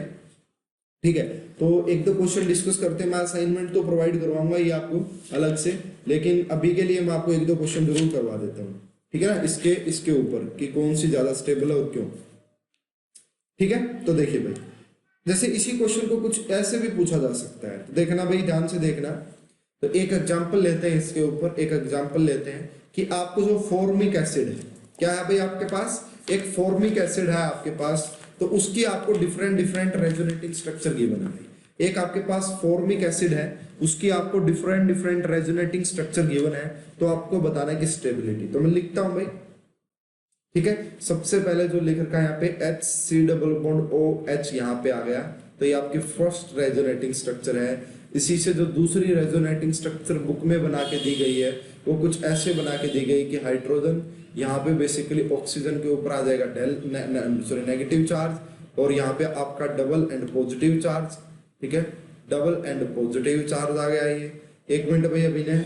ठीक है। तो एक दो क्वेश्चन डिस्कस करते हैं, मैं असाइनमेंट तो प्रोवाइड करवाऊंगा ही आपको अलग से, लेकिन अभी के लिए मैं आपको एक दो क्वेश्चन जरूर करवा देता हूँ, ठीक है ना, इसके ऊपर कि कौन सी ज्यादा स्टेबल है और क्यों, ठीक है। तो देखिए भाई, जैसे इसी क्वेश्चन को कुछ ऐसे भी पूछा जा सकता है, तो देखना भाई, ध्यान से देखना। तो एक एग्जांपल लेते हैं, इसके ऊपर एक एग्जांपल लेते हैं कि आपको जो फॉर्मिक एसिड है, क्या है भाई आपके पास, एक फॉर्मिक एसिड है आपके पास, तो उसकी आपको डिफरेंट रेजोनेटिंग स्ट्रक्चर गिवन है। एक आपके पास फॉर्मिक एसिड है, उसकी आपको डिफरेंट रेजोनेटिंग स्ट्रक्चर गिवन है, तो आपको बताना है कि स्टेबिलिटी। तो मैं लिखता हूं भाई, ठीक है। सबसे पहले जो लिख रखा है यहाँ पे HC≡OH यहाँ पे आ गया, तो ये आपकी फर्स्ट रेजोनेटिंग स्ट्रक्चर है। इसी से जो दूसरी रेजोनेटिंग स्ट्रक्चर बुक में बना के दी गई है, वो कुछ ऐसे बना के दी गई कि हाइड्रोजन यहाँ पे बेसिकली ऑक्सीजन के ऊपर आ जाएगा नेगेटिव चार्ज, और यहाँ पे आपका डबल एंड पॉजिटिव चार्ज, ठीक है, डबल एंड पॉजिटिव चार्ज आ गया ये। एक मिनट भाई, अभी ने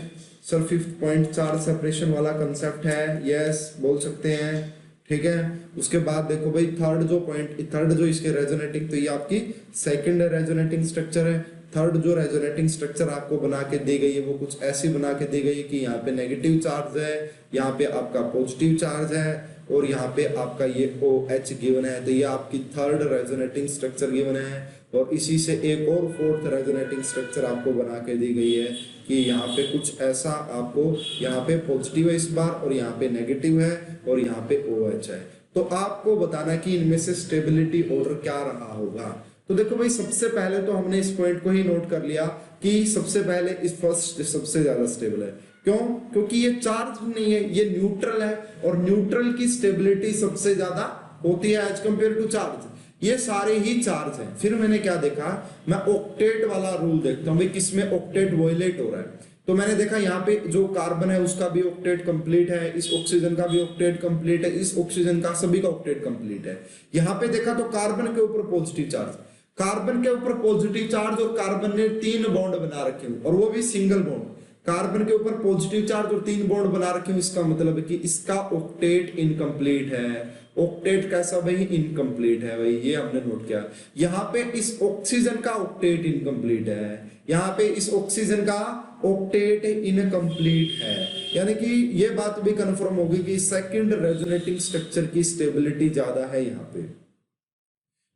sir fifth point charge separation वाला कंसेप्ट है, यस बोल सकते हैं, ठीक है। उसके बाद देखो भाई, थर्ड जो इसके रेजोनेटिंग, तो ये आपकी सेकंड रेजोनेटिंग स्ट्रक्चर है। थर्ड जो रेजोनेटिंग स्ट्रक्चर आपको बना के दी गई है, वो कुछ ऐसी बना के दी गई है कि यहाँ पे नेगेटिव चार्ज है, यहाँ पे आपका पॉजिटिव चार्ज है, और यहाँ पे आपका ये OH गिवन है, तो ये आपकी थर्ड रेजोनेटिंग स्ट्रक्चर गिवन है। और इसी से एक और फोर्थ रेजोनेटिंग स्ट्रक्चर आपको बना के दी गई है कि यहाँ पे कुछ ऐसा, आपको यहाँ पे पॉजिटिव है इस बार, और यहाँ पे नेगेटिव है, और यहाँ पे OH है। तो आपको बताना कि इनमें से स्टेबिलिटी ऑर्डर क्या रहा होगा। तो देखो भाई, सबसे पहले तो हमने इस पॉइंट को ही नोट कर लिया कि सबसे पहले इस फर्स्ट सबसे ज्यादा स्टेबल है। क्यों? क्योंकि ये चार्ज नहीं है, ये न्यूट्रल है, और न्यूट्रल की स्टेबिलिटी सबसे ज्यादा होती है एज कंपेयर टू चार्ज। ये सारे ही चार्ज हैं। फिर मैंने क्या देखा, मैं ऑक्टेट वाला रूल देखता हूँ भाई, किसमें ऑक्टेट वायलेट हो रहा है। तो मैंने देखा यहाँ पे जो कार्बन है उसका भी ऑक्टेट कंप्लीट है, इस ऑक्सीजन का भी ऑक्टेट कंप्लीट है, इस ऑक्सीजन का, सभी का ऑक्टेट कंप्लीट है। यहाँ पे देखा तो कार्बन के ऊपर पॉजिटिव चार्ज, कार्बन के ऊपर पॉजिटिव चार्ज, और कार्बन ने 3 बॉन्ड बना रखे हैं, और वो भी सिंगल बॉन्ड। कार्बन के ऊपर पॉजिटिव चार्ज और 3 बॉन्ड बना रखे हैं, इसका मतलब है कि इसका ऑक्टेट इनकम्प्लीट है। ऑक्टेट कैसा भाई, इनकम्प्लीट है भाई, ये हमने नोट किया। यहाँ पे इस ऑक्सीजन का ऑक्टेट इनकम्प्लीट है, यहाँ पे इस ऑक्सीजन का ऑक्टेट इनकम्प्लीट है, यानी कि ये बात भी कंफर्म होगी कि सेकंड रेजोनेटिंग स्ट्रक्चर की स्टेबिलिटी ज्यादा है यहाँ पे।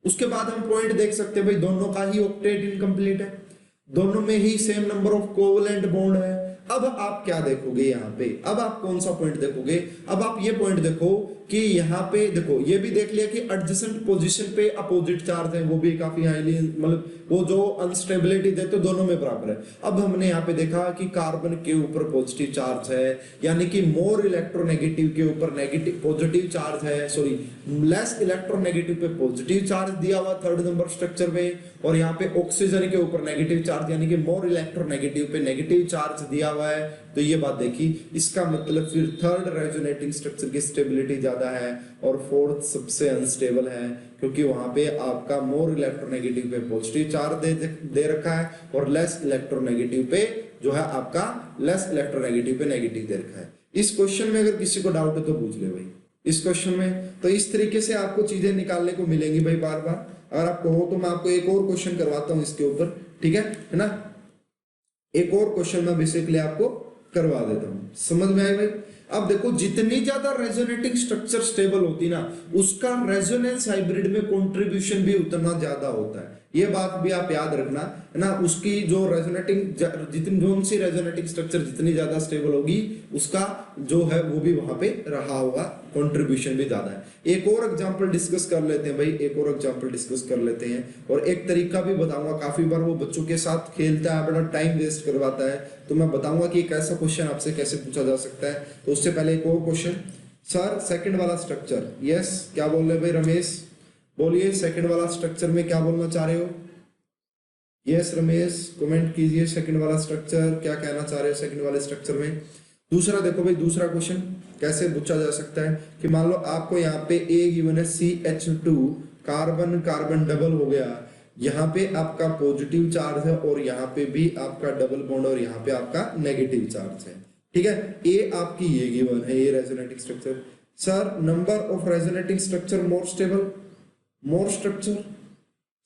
उसके बाद हम पॉइंट देख सकते हैं भाई दोनों का ही ऑक्टेट इनकम्प्लीट है, दोनों में ही same number of covalent bond है। अब आप क्या देखोगे यहाँ पे, अब आप कौन सा पॉइंट देखोगे, अब आप ये पॉइंट देखो कि यहाँ पे देखो ये भी देख लिया कि एडजेसेंट पोजीशन पे अपोजिट चार्ज है, वो भी काफी हाईली मतलब वो जो अनस्टेबिलिटी देते दोनों में बराबर है। अब हमने यहाँ पे देखा कि कार्बन के ऊपर पॉजिटिव चार्ज है, यानी कि मोर इलेक्ट्रोनेगेटिव के ऊपर नेगेटिव पॉजिटिव चार्ज है, सॉरी लेस इलेक्ट्रोनेगेटिव पे पॉजिटिव चार्ज दिया हुआ थर्ड नंबर स्ट्रक्चर में, और यहाँ पे ऑक्सीजन के ऊपर नेगेटिव चार्ज यानी कि मोर इलेक्ट्रोनेगेटिव पे नेगेटिव चार्ज दिया हुआ है। तो ये बात देखी, इसका मतलब फिर थर्ड रेजोनेटिंग स्ट्रक्चर की स्टेबिलिटी ज्यादा है और फोर्थ सबसे अनस्टेबल है, क्योंकि वहां पे आपका मोर इलेक्ट्रोनेगेटिव पे पॉजिटिव चार्ज दे रखा है और लेस इलेक्ट्रोनेगेटिव पे जो है आपका लेस इलेक्ट्रोनेगेटिव पे नेगेटिव दे रखा है। इस क्वेश्चन में अगर किसी को डाउट है तो पूछ ले भाई इस क्वेश्चन में। तो इस तरीके से आपको चीजें निकालने को मिलेंगी भाई बार बार। अगर आपको हो तो मैं आपको एक और क्वेश्चन करवाता हूं इसके ऊपर, ठीक है ना, एक और क्वेश्चन मैं बेसिकली आपको करवा देता हूं, समझ में आए भाई। अब देखो जितनी ज्यादा रेजोनेटिंग स्ट्रक्चर स्टेबल होती ना उसका रेजोनेंस हाइब्रिड में कंट्रीब्यूशन भी उतना ज्यादा होता है, ये बात भी आप याद रखना है ना। उसकी जो रेजोनेटिंग जितनी जोन सी रेजोनेटिंग स्ट्रक्चर जितनी ज्यादा स्टेबल होगी उसका जो है वो भी वहां पे रहा होगा, कंट्रीब्यूशन भी ज्यादा है। एक और एग्जांपल डिस्कस कर लेते हैं भाई, एक और एग्जांपल डिस्कस कर लेते हैं और एक तरीका भी बताऊंगा। काफी बार वो बच्चों के साथ खेलता है, बड़ा टाइम वेस्ट करवाता है, तो मैं बताऊंगा कि एक ऐसा क्वेश्चन आपसे कैसे पूछा जा सकता है। तो उससे पहले एक और क्वेश्चन, सर सेकंड वाला स्ट्रक्चर, यस क्या बोल रहे भाई रमेश, बोलिए सेकंड वाला स्ट्रक्चर में क्या बोलना चाह रहे हो। यस रमेश कमेंट कीजिए, सेकंड वाला स्ट्रक्चर क्या कहना चाह रहे हो सेकंड वाले स्ट्रक्चर में। दूसरा देखो भाई, दूसरा क्वेश्चन कैसे पूछा जा सकता है कि मान लो आपको यहाँ पे A गिवन है CH2, कार्बन कार्बन डबल हो गया, यहाँ पे आपका पॉजिटिव चार्ज है और यहाँ पे भी आपका डबल बॉन्ड और यहाँ पे आपका नेगेटिव चार्ज है, ठीक है। ए आपकी ये गिवन है, ये resonating structure. Sir number of resonating structure more stable, more structure,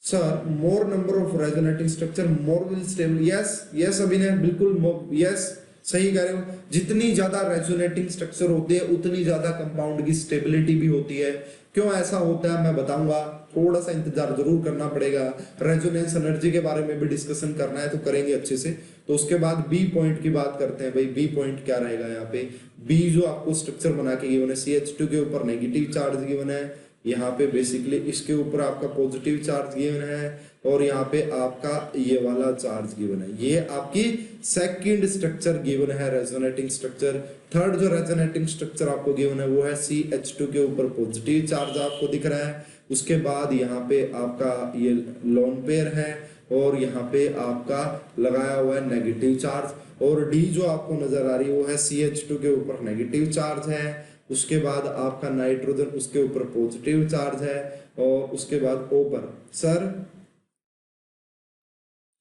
sir more number of resonating structure more will stable, yes yes अभिनय बिल्कुल यस सही कह रहे हो। जितनी ज्यादा रेजोनेटिंग स्ट्रक्चर होते हैं उतनी ज्यादा कंपाउंड की स्टेबिलिटी भी होती है। क्यों ऐसा होता है मैं बताऊंगा, थोड़ा सा इंतजार जरूर करना पड़ेगा। रेजोनेंस एनर्जी के बारे में भी डिस्कशन करना है तो करेंगे अच्छे से। तो उसके बाद बी पॉइंट की बात करते हैं भाई, बी पॉइंट क्या रहेगा यहाँ पे। बी जो आपको स्ट्रक्चर बना के गिवन है, CH2 के ऊपर नेगेटिव चार्ज गिवन है, यहाँ पे बेसिकली इसके ऊपर आपका पॉजिटिव चार्ज गिवन है और यहाँ पे आपका ये वाला चार्ज गिवन है। ये आपकी सेकंड स्ट्रक्चर गिवन है रेजोनेटिंग स्ट्रक्चर। थर्ड जो रेजोनेटिंग स्ट्रक्चर आपको गिवन है वो है CH2 के ऊपर पॉजिटिव चार्ज आपको दिख रहा है। उसके बाद यहाँ पे आपका ये लोन पेयर है और यहाँ पे आपका लगाया हुआ है नेगेटिव चार्ज, और डी जो आपको नजर आ रही है वो है CH2 के ऊपर नेगेटिव चार्ज है। उसके बाद आपका नाइट्रोजन उसके ऊपर पॉजिटिव चार्ज है और उसके बाद O पर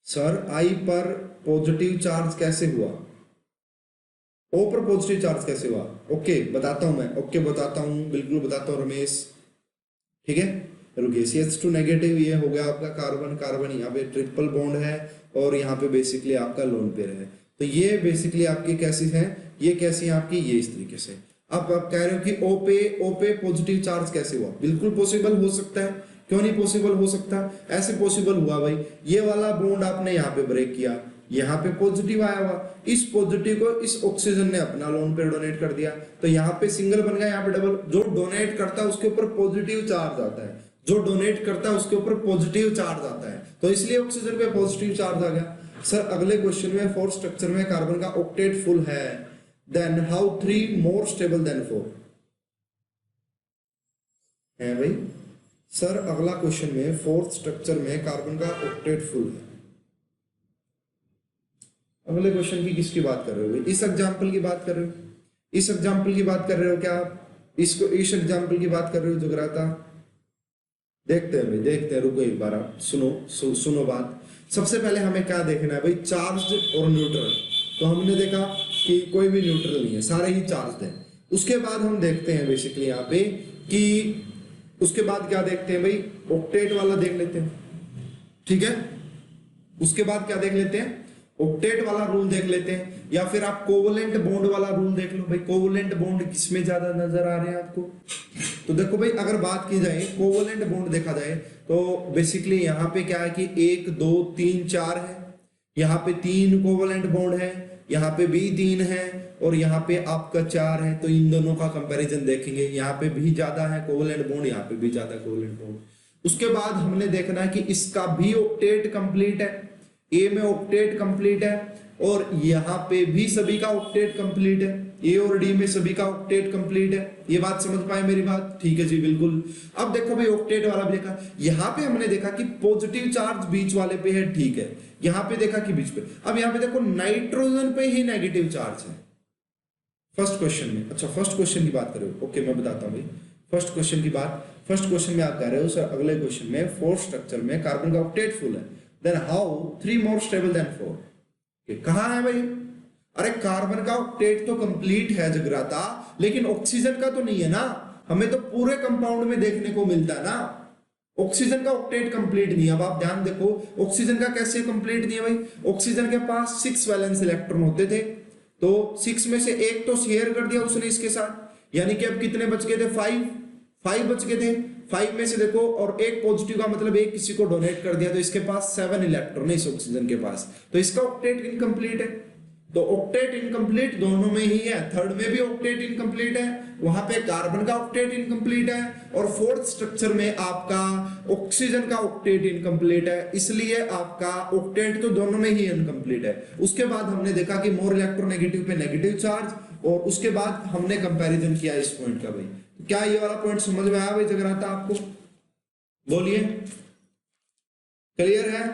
सर I पर पॉजिटिव चार्ज कैसे हुआ, O पर पॉजिटिव चार्ज कैसे हुआ। ओके बताता हूं मैं, ओके बताता हूं, बिल्कुल बताता हूं रमेश, ठीक है रुकिए। CH2 नेगेटिव ये हो गया आपका कार्बन कार्बन, यहाँ पे ट्रिपल बॉन्ड है और यहाँ पे बेसिकली आपका लोन पेयर है। तो ये बेसिकली आपकी कैसी है, ये कैसी है आपकी, ये इस तरीके से। अब आप कह रहे हो कि O पे पॉजिटिव चार्ज कैसे हुआ, बिल्कुल पॉसिबल हो सकता है, क्यों नहीं पॉसिबल हो सकता, ऐसे पॉसिबल हुआ भाई। ये वाला बॉन्ड आपने यहाँ पे ब्रेक किया, यहाँ पे पॉजिटिव आया हुआ, इस पॉजिटिव को इस ऑक्सीजन ने अपना लोन पे डोनेट कर दिया, तो यहाँ पे सिंगल बन गया, यहाँ पे डबल। जो डोनेट करता है उसके ऊपर पॉजिटिव चार्ज आता है, जो डोनेट करता है उसके ऊपर पॉजिटिव चार्ज आता है, तो इसलिए ऑक्सीजन पे पॉजिटिव चार्ज आ गया। सर अगले क्वेश्चन में फोर्थ स्ट्रक्चर में कार्बन का ऑक्टेट फुल है, then how 3 more stable than 4 है भाई। सर अगला क्वेश्चन में फोर्थ स्ट्रक्चर में कार्बन का ऑक्टेट फुल है। अगले क्वेश्चन की किसकी बात कर रहे हो भाई, इस एग्जांपल की बात कर रहे हो, इस एग्जांपल की बात कर रहे हो क्या आप, इसको इस एग्जांपल की बात कर रहे हो जुगराता। देखते हैं भाई, देखते हैं, रुको एक बार आप सुनो बात। सबसे पहले हमें क्या देखना है भाई, चार्ज और न्यूट्रल। तो हमने देखा कि कोई भी न्यूट्रल नहीं है, सारे ही चार्ज हैं। उसके बाद हम देखते हैं बेसिकली यहाँ पे कि उसके बाद क्या देखते हैं भाई, ऑक्टेट वाला देख लेते हैं, ठीक है। उसके बाद क्या देख लेते हैं, ऑक्टेट वाला रूल देख लेते हैं, या फिर आप कोवलेंट बॉन्ड वाला रूल देख लो भाई। कोवलेंट बॉन्ड किसमें ज्यादा नजर आ रहे हैं आपको? तो देखो भाई, अगर बात की जाए कोवलेंट बॉन्ड देखा जाए तो बेसिकली यहाँ पे क्या है कि 1 2 3 4 है, यहाँ पे 3 कोवलेंट बॉन्ड है, यहाँ पे भी 3 है, और यहाँ पे आपका 4 है। तो इन दोनों का कंपैरिजन देखेंगे, यहाँ पे भी ज्यादा है कोवलेंट बॉन्ड, यहाँ पे भी ज्यादा कोवलेंट बॉन्ड। उसके बाद हमने देखना है कि इसका भी ऑक्टेट कंप्लीट है, ए में ऑक्टेट कंप्लीट है, और यहाँ पे भी सभी का ऑक्टेट कंप्लीट है, ए और डी में सभी का ऑक्टेट कंप्लीट है। ये बात समझ पाए मेरी बात? ठीक है जी, बिल्कुल। अब देखो भाई, ऑक्टेट वाला भी देखा, यहाँ पे हमने देखा कि पॉजिटिव चार्ज बीच वाले पे है, ठीक है। यहाँ पे देखा कि बीच पे, अब यहाँ पे देखो नाइट्रोजन पे ही नेगेटिव चार्ज है फर्स्ट क्वेश्चन में। अच्छा, फर्स्ट क्वेश्चन की बात करो, ओके मैं बताता हूँ भाई फर्स्ट क्वेश्चन की बात। फर्स्ट क्वेश्चन में आप कह रहे हो सर अगले क्वेश्चन में 4 स्ट्रक्चर में कार्बन का ऑक्टेट फुल है, then how 3 more stable than 4? कहाँ है भाई? अरे कार्बन का ऑक्टेट तो कंप्लीट है जगराता, लेकिन ऑक्सीजन का तो नहीं है ना। हमें तो पूरे कंपाउंड में देखने को मिलता है ना, ऑक्सीजन का ऑक्टेट कंप्लीट नहीं है। अब आप ध्यान देखो, ऑक्सीजन का कैसे कंप्लीट नहीं है भाई? ऑक्सीजन के पास 6 वैलेंस इलेक्ट्रॉन होते थे, तो 6 में से एक तो शेयर कर दिया उसने इसके साथ, यानी कि अब कितने बच गए थे? 5 बच गए थे। 5 में से देखो, और एक पॉजिटिव का मतलब एक किसी को डोनेट कर दिया, तो इसके पास 7 इलेक्ट्रॉन है इस ऑक्सीजन के पास, तो इसका ऑक्टेट इनकम्प्लीट है। तो ऑक्टेट इनकम्प्लीट दोनों में ही है, थर्ड में भी ऑक्टेट इनकम्प्लीट है, वहां पे कार्बन का ऑक्टेट इनकम्प्लीट है, और फोर्थ स्ट्रक्चर में आपका ऑक्सीजन का ऑक्टेट इनकम्प्लीट है, इसलिए आपका ऑक्टेट तो दोनों में ही इनकम्प्लीट है। उसके बाद हमने देखा कि मोर इलेक्ट्रोनेगेटिव पे नेगेटिव चार्ज, और उसके बाद हमने कंपैरिजन किया इस पॉइंट का भाई। क्या ये वाला पॉइंट समझ में आया भाई जगराता आपको? बोलिए, क्लियर है?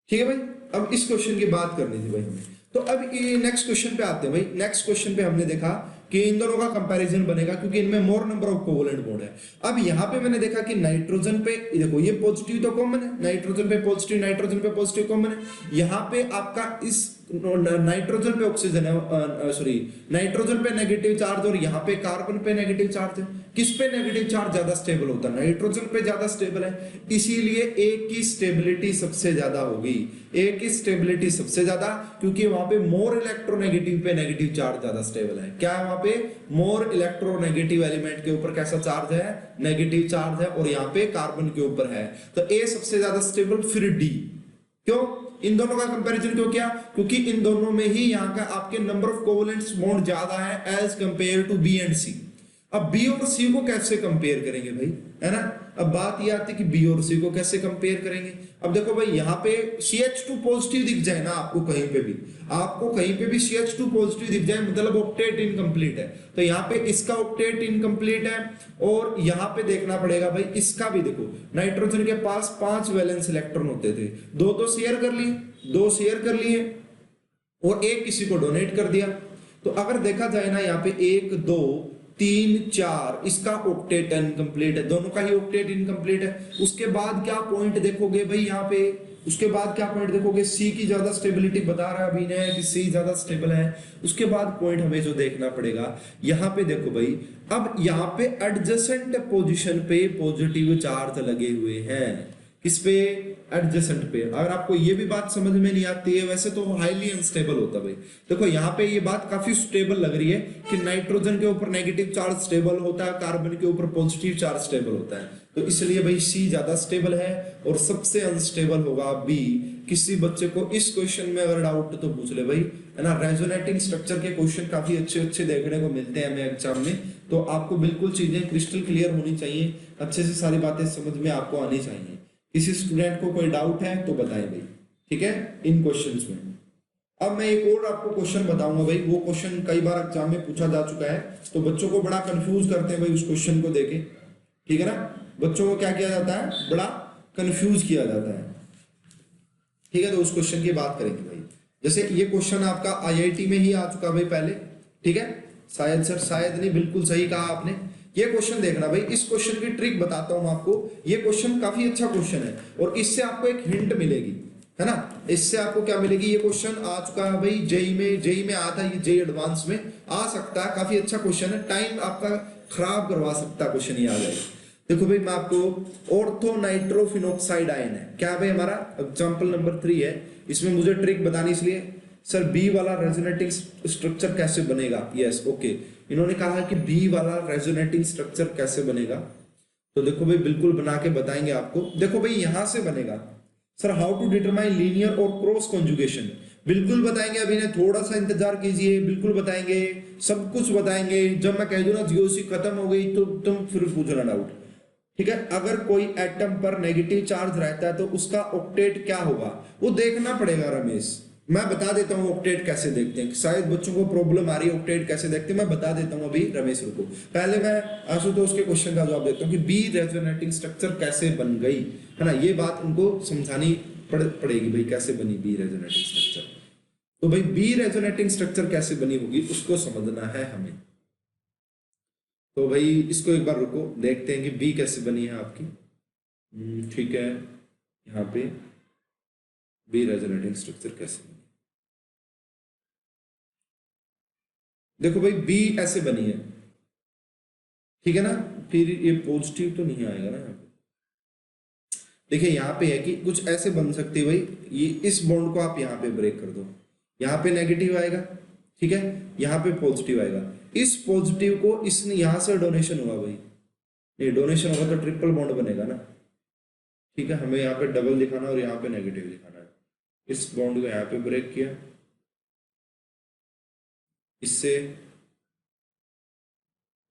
ठीक है भाई। अब इस क्वेश्चन की बात करनी थी भाई हमें, तो अब ये नेक्स्ट क्वेश्चन पे आते हैं भाई। नेक्स्ट क्वेश्चन पे हमने देखा कि इन दोनों का कंपैरिजन बनेगा क्योंकि इनमें मोर नंबर ऑफ कोवलेंट बॉन्ड है। अब यहाँ पे मैंने देखा कि नाइट्रोजन पे देखो ये पॉजिटिव तो कॉमन है, नाइट्रोजन पे पॉजिटिव, नाइट्रोजन पे पॉजिटिव कॉमन है। यहाँ पे आपका इस नाइट्रोजन पे ऑक्सीजन है, सॉरी नाइट्रोजन पे नेगेटिव चार्ज, और यहाँ पे कार्बन पे नेगेटिव चार्ज है। किस पे नेगेटिव चार्ज ज्यादा स्टेबल होता है? नाइट्रोजन पे ज्यादा स्टेबल है, इसीलिए ए की स्टेबिलिटी सबसे ज्यादा होगी। ए की स्टेबिलिटी सबसे ज्यादा, क्योंकि वहां पे मोर इलेक्ट्रोनेगेटिव पे नेगेटिव चार्ज ज्यादा स्टेबल है। क्या है वहां पे? मोर इलेक्ट्रोनेगेटिव एलिमेंट के ऊपर कैसा चार्ज है? नेगेटिव चार्ज है, और यहाँ पे कार्बन के ऊपर है, तो ए सबसे ज्यादा स्टेबल, फिर डी। क्यों इन दोनों का कंपैरिजन क्यों किया? क्योंकि इन दोनों में ही यहाँ का आपके नंबर ऑफ कोवलेंट्स बॉन्ड ज्यादा है as compare to B and C. अब बी और सी को कैसे कंपेयर करेंगे भाई, है ना? अब बात ये आती है कि बी और सी को कैसे कंपेयर करेंगे। अब देखो भाई, यहाँ पे CH2 पॉजिटिव दिख जाए ना आपको कहीं पे भी, आपको कहीं पे भी CH2 पॉजिटिव दिख जाए, मतलब ऑक्टेट इनकम्प्लीट है। तो यहाँ पे इसका ऑक्टेट इनकम्प्लीट है, और यहाँ पे देखना पड़ेगा भाई इसका भी। देखो नाइट्रोजन के पास 5 वैलेंस इलेक्ट्रॉन होते थे, 2 तो शेयर कर लिए, 2 शेयर कर लिए, और एक किसी को डोनेट कर दिया। तो अगर देखा जाए ना, यहाँ पे 1 2 3 4 इसका ऑक्टेट इनकम्प्लीट है, दोनों का ही ऑक्टेट इनकम्प्लीट है। उसके बाद क्या पॉइंट देखोगे भाई यहाँ पे? उसके बाद क्या पॉइंट देखोगे? सी की ज्यादा स्टेबिलिटी बता रहा है अभी ने कि सी ज्यादा स्टेबल है। उसके बाद पॉइंट हमें जो देखना पड़ेगा, यहाँ पे देखो भाई, अब यहाँ पे एडजेसेंट पोजीशन पे पॉजिटिव चार्ज लगे हुए हैं। किस पे? एडजेसेंट पे। अगर आपको ये भी बात समझ में नहीं आती है, वैसे तो हाईली अनस्टेबल होता है भाई। देखो यहाँ पे ये बात काफी स्टेबल लग रही है कि नाइट्रोजन के ऊपर नेगेटिव चार्ज स्टेबल होता है, कार्बन के ऊपर पॉजिटिव चार्ज स्टेबल होता है, तो इसलिए भाई सी ज्यादा स्टेबल है, और सबसे अनस्टेबल होगा बी। किसी बच्चे को इस क्वेश्चन में अगर डाउट तो पूछ ले भाई, है ना? रेजोनेटिंग स्ट्रक्चर के क्वेश्चन काफी अच्छे अच्छे देखने को मिलते हैं हमें एग्जाम में, तो आपको बिल्कुल चीजें क्रिस्टल क्लियर होनी चाहिए, अच्छे से सारी बातें समझ में आपको आनी चाहिए। किसी स्टूडेंट को कोई डाउट है तो बताएं भाई, ठीक है, इन क्वेश्चंस में। अब मैं एक और आपको क्वेश्चन बताऊंगा भाई, वो क्वेश्चन कई बार एग्जाम में पूछा जा चुका है, तो बच्चों को बड़ा कंफ्यूज करते हैं भाई उस क्वेश्चन को देके, ठीक है ना? बच्चों को क्या किया जाता है? बड़ा कंफ्यूज किया जाता है, ठीक है? तो उस क्वेश्चन की बात करेंगे भाई। जैसे ये क्वेश्चन आपका IIT में ही आ चुका भाई पहले, ठीक है? शायद सर, शायद नहीं, बिल्कुल सही कहा आपने। ये क्वेश्चन देखना भाई, इस क्वेश्चन की ट्रिक बताता हूं आपको। ये क्वेश्चन काफी अच्छा क्वेश्चन है, और इससे आपको एक हिंट मिलेगी, है ना? इससे आपको क्या मिलेगी? ये क्वेश्चन आ चुका है भाई जेई में आता है, ये जेई एडवांस में आ सकता है, काफी अच्छा क्वेश्चन है, टाइम आपका खराब करवा सकता है क्वेश्चन ये आ जाए। देखो भाई मैं आपको ऑर्थो नाइट्रोफिनोक्साइड आयन है क्या भाई, हमारा एग्जांपल नंबर 3 है। इसमें मुझे ट्रिक बतानी, इसलिए सर बी वाला रेजोनेटिंग स्ट्रक्चर कैसे बनेगा। यस ओके, इन्होंने कहा है कि बी वाला रेजोनेटिंग स्ट्रक्चर कैसे बनेगा, तो देखो भाई बिल्कुल बना के बताएंगे आपको। देखो भाई यहां से बनेगा sir, how to determine linear और क्रॉस कॉन्जुगेशन, बिल्कुल बताएंगे। अभी ने थोड़ा सा इंतजार कीजिए, बिल्कुल बताएंगे, सब कुछ बताएंगे। जब मैं कह दूं ना जीओसी खत्म हो गई तो तुम फिर पूछना डाउट, ठीक है। अगर कोई एटम पर नेगेटिव चार्ज रहता है तो उसका ऑक्टेट क्या होगा वो देखना पड़ेगा रमेश। मैं बता देता हूँ ऑक्टेट कैसे देखते हैं, शायद बच्चों को प्रॉब्लम आ रही है ऑक्टेट कैसे देखते हैं, मैं बता देता हूँ अभी। रमेश रुको, पहले मैं आशुतोष के क्वेश्चन का जवाब देता हूँ कि बी रेजोनेटिंग स्ट्रक्चर कैसे बन गई, है ना। ये बात उनको समझानी पड़ेगी भाई, कैसे बनी बी रेजोनेटिंग स्ट्रक्चर। तो भाई बी रेजोनेटिंग स्ट्रक्चर कैसे बनी होगी उसको समझना है हमें। तो भाई इसको एक बार रुको, देखते हैं कि बी कैसे बनी है आपकी। ठीक है, यहाँ पे बी रेजोनेटिंग स्ट्रक्चर कैसे बनी, देखो भाई बी ऐसे बनी है, ठीक है ना। फिर ये पॉजिटिव तो नहीं आएगा ना यहाँ पे। देखिए यहाँ पे है कि कुछ ऐसे बन सकती है भाई, ये इस बॉन्ड को आप यहाँ पे ब्रेक कर दो, यहाँ पे नेगेटिव आएगा, ठीक है, यहाँ पे पॉजिटिव आएगा। इस पॉजिटिव को इसने यहाँ से डोनेशन हुआ भाई, ये डोनेशन होगा तो ट्रिपल बॉन्ड बनेगा ना, ठीक है। हमें यहाँ पे डबल दिखाना और यहाँ पे नेगेटिव दिखाना है। इस बॉन्ड को यहाँ पे ब्रेक किया, इससे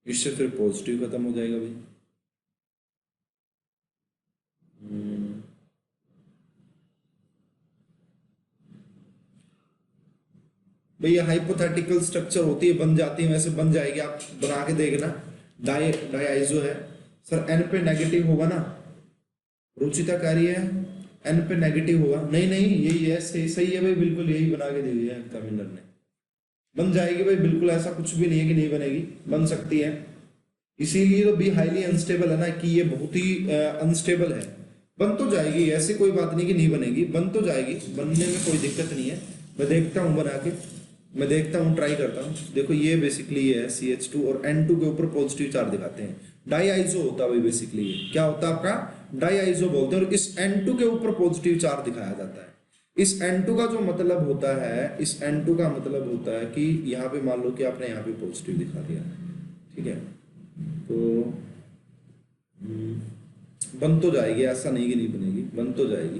इससे फिर पॉजिटिव खत्म हो जाएगा भाई। भैया हाइपोथेटिकल स्ट्रक्चर होती है, बन जाती है, वैसे बन जाएगी, आप बना के देखना। डाइआइसो है सर, एन पे नेगेटिव होगा ना, रुचिता कह रही है एन पे नेगेटिव होगा, नहीं नहीं यही है, सही सही है भाई, बिल्कुल यही बना के दे दिया एग्जामिनर ने, बन जाएगी भाई, बिल्कुल ऐसा कुछ भी नहीं है कि नहीं बनेगी, बन सकती है। इसीलिए तो बी हाईली अनस्टेबल है ना, कि ये बहुत ही अनस्टेबल है। बन तो जाएगी, ऐसी कोई बात नहीं कि नहीं बनेगी, बन तो जाएगी, बनने में कोई दिक्कत नहीं है। मैं देखता हूँ बना के, मैं देखता हूँ, ट्राई करता हूँ। देखो ये बेसिकली ये है CH2 और N2 के ऊपर पॉजिटिव चार्ज दिखाते हैं, डाइआइसो होता है भाई बेसिकली। ये क्या होता है आपका, डाइआइसो बोलते हैं, और इस N2 के ऊपर पॉजिटिव चार्ज दिखाया जाता है। इस N2 का जो मतलब होता है, इस N2 का मतलब होता है कि यहाँ पे मान लो कि आपने यहाँ पे पॉजिटिव दिखा दिया, ठीक है, तो बन तो जाएगी, ऐसा नहीं कि नहीं बनेगी, बन तो जाएगी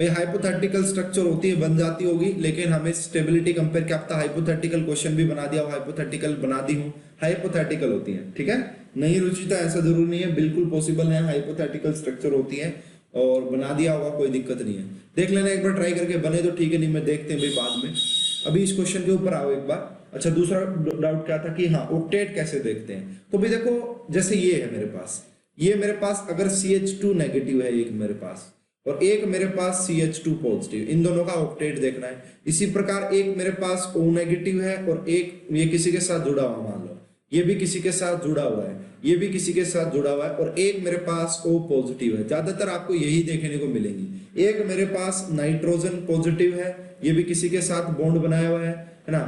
भाई। हाइपोथेटिकल स्ट्रक्चर होती है, बन जाती होगी, लेकिन हमें स्टेबिलिटी कंपेयर, क्या पता हाइपोथेटिकल क्वेश्चन भी बना दिया हो, हाइपोथेटिकल बना दी हूँ, हाइपोथेटिकल होती है, ठीक है। नहीं रुचिता ऐसा जरूर नहीं है, बिल्कुल पॉसिबल है, हाइपोथेटिकल स्ट्रक्चर होती है, और बना दिया होगा कोई दिक्कत नहीं है। देख लेना एक बार ट्राई करके, बने तो ठीक है, नहीं मैं देखते हैं भाई बाद में। अभी इस क्वेश्चन के ऊपर आओ एक बार। अच्छा दूसरा डाउट क्या था कि हाँ ऑक्टेट कैसे देखते हैं, तो भाई देखो जैसे ये है मेरे पास, ये मेरे पास अगर CH2 नेगेटिव है एक मेरे पास, और एक मेरे पास CH2 पॉजिटिव, इन दोनों का ऑक्टेट देखना है। इसी प्रकार एक मेरे पास O नेगेटिव है और एक ये किसी के साथ जुड़ा हुआ, मान लो ये भी किसी के साथ जुड़ा हुआ है, ये भी किसी के साथ जुड़ा हुआ है, और एक मेरे पास O पॉजिटिव है। ज्यादातर आपको यही देखने को मिलेंगी। एक मेरे पास नाइट्रोजन पॉजिटिव है, ये भी किसी के साथ बॉन्ड बनाया हुआ है ना,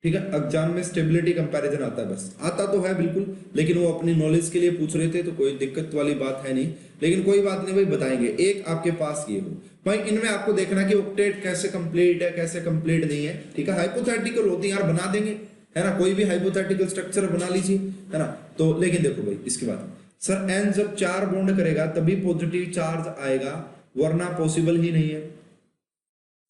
ठीक है। एग्जाम में स्टेबिलिटी कंपैरिजन आता है, बस आता तो है बिल्कुल, लेकिन वो अपनी नॉलेज के लिए पूछ रहे थे तो कोई दिक्कत वाली बात है नहीं, लेकिन कोई बात नहीं भाई बताएंगे। एक आपके पास ये हो भाई, इनमें आपको देखना कि ऑक्टेट कैसे कंप्लीट है कैसे कंप्लीट नहीं है, ठीक है। हाइपोथेटिकल होती है यार, बना देंगे, है ना, कोई भी हाइपोथेटिकल स्ट्रक्चर बना लीजिए, है ना। तो लेकिन देखो भाई इसके बाद सर N जब 4 बॉन्ड करेगा तभी पॉजिटिव चार्ज आएगा, वरना पॉसिबल ही नहीं है।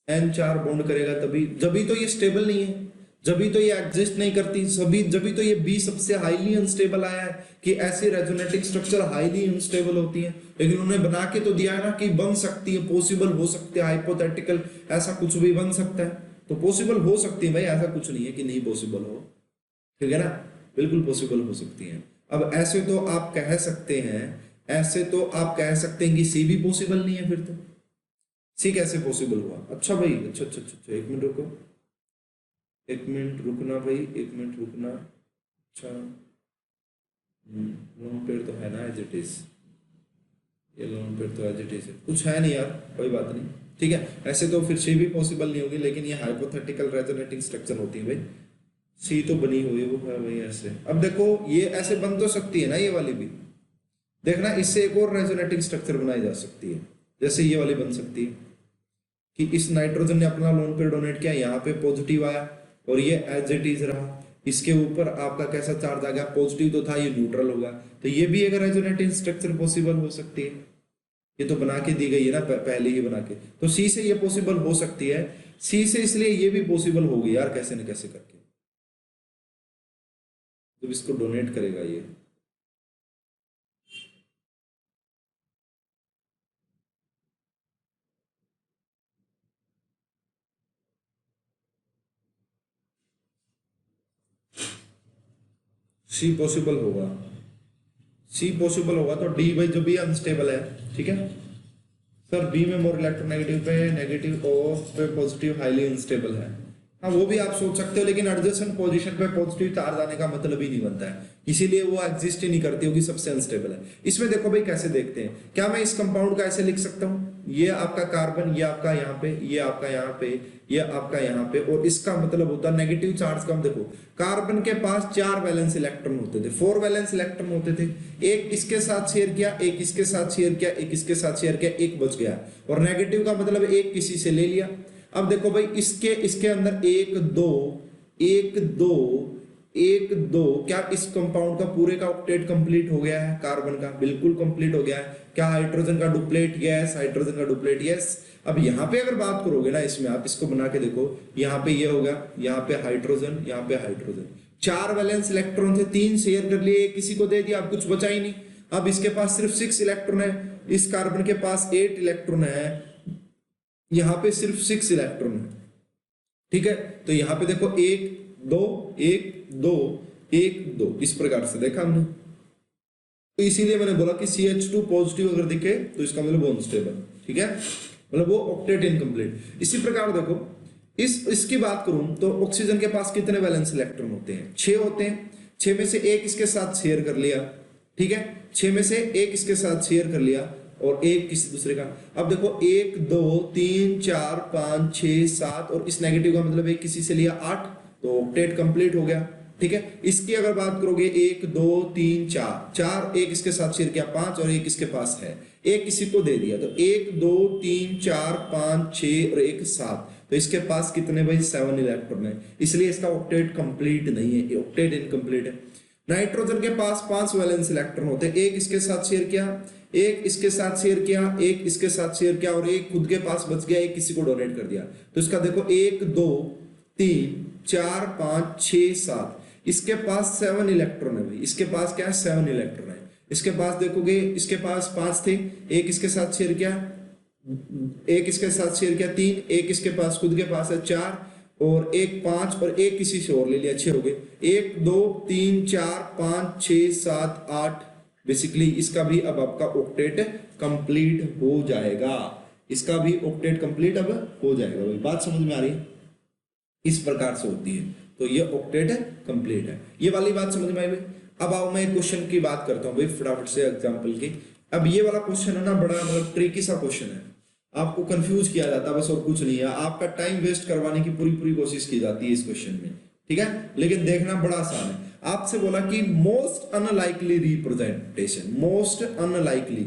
N 4 बॉन्ड करेगा तभी, जभी तो ये स्टेबल नहीं है, जभी तो ये एग्जिस्ट नहीं करती, सभी जभी तो ये बी सबसे हाईली अनस्टेबल आया है, कि ऐसी रेजोनेटिंग स्ट्रक्चर हाईली अनस्टेबल होती है। लेकिन उन्होंने बना के तो दिया है ना कि बन सकती है, पॉसिबल हो सकते हैं, हाइपोथेटिकल ऐसा कुछ भी बन सकता है, तो पॉसिबल हो सकती है भाई, ऐसा कुछ नहीं है कि नहीं पॉसिबल हो, ठीक है ना, बिल्कुल पॉसिबल हो सकती है। अब ऐसे तो आप कह सकते हैं, ऐसे तो आप कह सकते हैं कि सी भी पॉसिबल नहीं है, फिर तो सी कैसे पॉसिबल हुआ। अच्छा भाई, अच्छा अच्छा अच्छा, एक मिनट रुको, एक मिनट रुकना भाई, एक मिनट रुकना। अच्छा लोन पेड तो है ना एज इट इज, ये लोन पेड तो एज इट इज है, कुछ है नहीं यार, कोई बात नहीं, ठीक है। ऐसे तो फिर सी भी पॉसिबल नहीं होगी, लेकिन ये हाइपोथेटिकल रेजोनेटिंग स्ट्रक्चर होती है भाई, सी तो बनी हुई वो है वही ऐसे। अब देखो ये ऐसे बन तो सकती है ना ये वाली भी, देखना इससे एक और रेजोनेटिंग स्ट्रक्चर बनाई जा सकती है। जैसे ये वाली बन सकती है कि इस नाइट्रोजन ने अपना लोन पेयर डोनेट किया, यहाँ पे पॉजिटिव आया और ये एज इट इज रहा, इसके ऊपर आपका कैसा चार्ज आ गया, पॉजिटिव तो था, ये न्यूट्रल होगा। तो ये भी एक रेजोनेटिंग स्ट्रक्चर पॉसिबल हो सकती है। ये तो बना के दी गई है ना पहले ही बना के, तो सी से ये पॉसिबल हो सकती है। सी से इसलिए ये भी पॉसिबल होगी यार, कैसे न कैसे करके, जब इसको डोनेट करेगा ये। सी पॉसिबल होगा, सी पॉसिबल होगा तो डी भाई जो भी अनस्टेबल है, ठीक है सर, बी में मोर इलेक्ट्रोनेगेटिव पे नेगेटिव, ओ पे पॉजिटिव हाईली अनस्टेबल है। हाँ वो भी आप सोच सकते हो, लेकिन एडजेसेंट पोजीशन पे पॉजिटिव चार्ज आने का मतलब ही नहीं बनता है, इसीलिए वो एग्जिस्ट ही नहीं करती होगी, सबसे अनस्टेबल है। इसमें देखो भाई कैसे देखते हैं, क्या मैं इस कंपाउंड का ऐसे लिख सकता हूँ, ये आपका कार्बन, ये आपका यहाँ पे, ये आपका यहाँ पे, ये आपका यहाँ पे, और इसका मतलब होता है नेगेटिव चार्ज का। हम देखो कार्बन के पास 4 वैलेंस इलेक्ट्रॉन होते थे, 4 वैलेंस इलेक्ट्रॉन होते थे, एक इसके साथ शेयर किया, एक इसके साथ शेयर किया, एक इसके साथ शेयर किया, एक बच गया, और नेगेटिव का मतलब एक किसी से ले लिया। अब देखो भाई इसके इसके अंदर एक दो, एक दो, एक दो, क्या इस कंपाउंड का पूरे का ऑक्टेट कंप्लीट हो गया है, कार्बन का बिल्कुल कंप्लीट हो गया है। क्या हाइड्रोजन का डुप्लेट, यस, हाइड्रोजन का डुप्लेट, यस। अब यहाँ पे अगर बात करोगे ना, इसमें आप इसको बना के देखो, यहाँ पे ये होगा, यहाँ पे हाइड्रोजन, यहाँ पे हाइड्रोजन, 4 वैलेंस इलेक्ट्रॉन थे, 3 शेयर कर लिए, किसी को दे दिया, अब कुछ बचा ही नहीं। अब इसके पास सिर्फ 6 इलेक्ट्रॉन है, इस कार्बन के पास 8 इलेक्ट्रॉन है, यहाँ पे सिर्फ 6 इलेक्ट्रॉन है, ठीक है। तो यहाँ पे देखो एक दो, एक दो, एक दो, इस प्रकार से देखा हमने। तो इसीलिए मैंने बोला कि CH2 पॉजिटिव अगर दिखे तो इसका मतलब वो अनस्टेबल, ठीक है, मतलब वो ऑक्टेट इनकम्प्लीट। इसी प्रकार देखो इसकी बात करूं तो ऑक्सीजन के पास कितने वैलेंस इलेक्ट्रॉन होते हैं, 6 होते हैं, 6 में से एक इसके साथ शेयर कर लिया, ठीक है, 6 में से एक इसके साथ शेयर कर लिया और एक किसी दूसरे का। अब देखो 1 2 3 4 5 6 7, और इस नेगेटिव का मतलब एक किसी से लिया 8, तो ऑक्टेट कंप्लीट हो गया, ठीक है। इसकी अगर बात करोगे 1 2 3 4, 4 एक इसके साथ शेयर किया 5, और एक इसके पास है, एक किसी को दे दिया, तो 1 2 3 4 5 6 और एक 7, तो इसके पास कितने भाई 7 इलेक्ट्रॉन है, इसलिए इसका ऑक्टेट कंप्लीट नहीं है, ऑक्टेट इनकम्प्लीट है। नाइट्रोजन के पास 5 वैलेंस इलेक्ट्रॉन होते हैं, एक इसके साथ शेयर किया, एक इसके साथ शेयर किया, एक इसके साथ शेयर किया, और एक खुद के पास बच गया, एक किसी को डोनेट कर दिया। तो इसका देखो 1 2 3 4 5 6 7, इसके पास 7 इलेक्ट्रॉन है भाई, इसके पास क्या है 7 इलेक्ट्रॉन है। इसके पास देखोगे इसके पास 5 थे, एक इसके साथ शेयर किया, एक इसके साथ शेयर किया 3, एक इसके पास खुद के पास है 4, और एक 5, और एक किसी से और ले लिया, 6 हो गए। 1 2 3 4 5 6 7 8, बेसिकली इसका भी अब आपका ऑक्टेट कंप्लीट हो जाएगा, इसका भी ऑक्टेट कंप्लीट अब हो जाएगा भाई, बात समझ में आ रही है, इस प्रकार से होती है। तो ये ऑक्टेट कंप्लीट है, ये वाली बात समझ में आई भाई। अब आओ मैं क्वेश्चन की बात करता हूँ भाई फटाफट से एग्जांपल की। अब ये वाला क्वेश्चन है ना, बड़ा मतलब ट्रिकी सा क्वेश्चन है, आपको कंफ्यूज किया जाता है बस, और कुछ नहीं है, आपका टाइम वेस्ट करवाने की पूरी पूरी कोशिश की जाती है इस क्वेश्चन में, ठीक है, लेकिन देखना बड़ा आसान है। आपसे बोला कि most unlikely representation, most unlikely,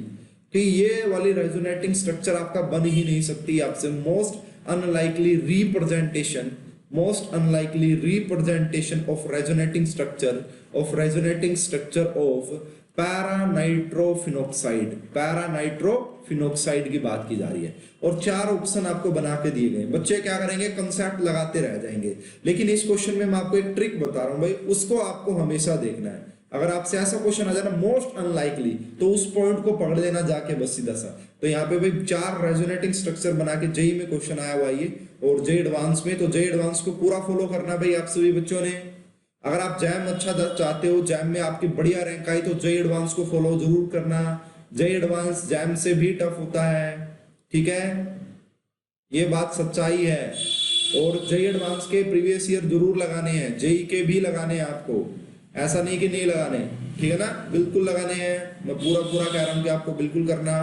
कि ये वाली रेजोनेटिंग स्ट्रक्चर आपका बन ही नहीं सकती, आपसे most unlikely representation, most unlikely representation of resonating structure, of resonating structure of paranitrophenoxide, paranitrophenoxide की बात की जा रही है, और 4 ऑप्शन आपको बना के दिए गए। बच्चे क्या करेंगे, कंसेप्ट लगाते रह जाएंगे, लेकिन इस क्वेश्चन में मैं आपको एक ट्रिक बता रहा हूं भाई, उसको आपको हमेशा देखना है। अगर आपसे ऐसा क्वेश्चन आ जाए ना मोस्ट अनलाइकली, तो उस पॉइंट को पकड़ लेना जाके बस सीधा सा। तो यहाँ पे भाई 4 रेजोनेटिंग स्ट्रक्चर बना के जेई में क्वेश्चन आया हुआ ये, और जेई एडवांस में, तो जेई एडवांस को पूरा फॉलो करना भाई आप सभी बच्चों ने। अगर आप जैम अच्छा चाहते हो, जैम में आपकी बढ़िया रैंक आई, तो जेई एडवांस को फॉलो जरूर करना, जेई एडवांस जैम से भी टफ होता है, ठीक है, ये बात सच्चाई है। और जेई एडवांस के प्रीवियस ईयर जरूर लगाने हैं, जेई के भी लगाने हैं आपको, ऐसा नहीं कि नहीं लगाने, ठीक है ना, बिल्कुल लगाने हैं, मैं पूरा पूरा कह रहा हूं कि आपको बिल्कुल करना।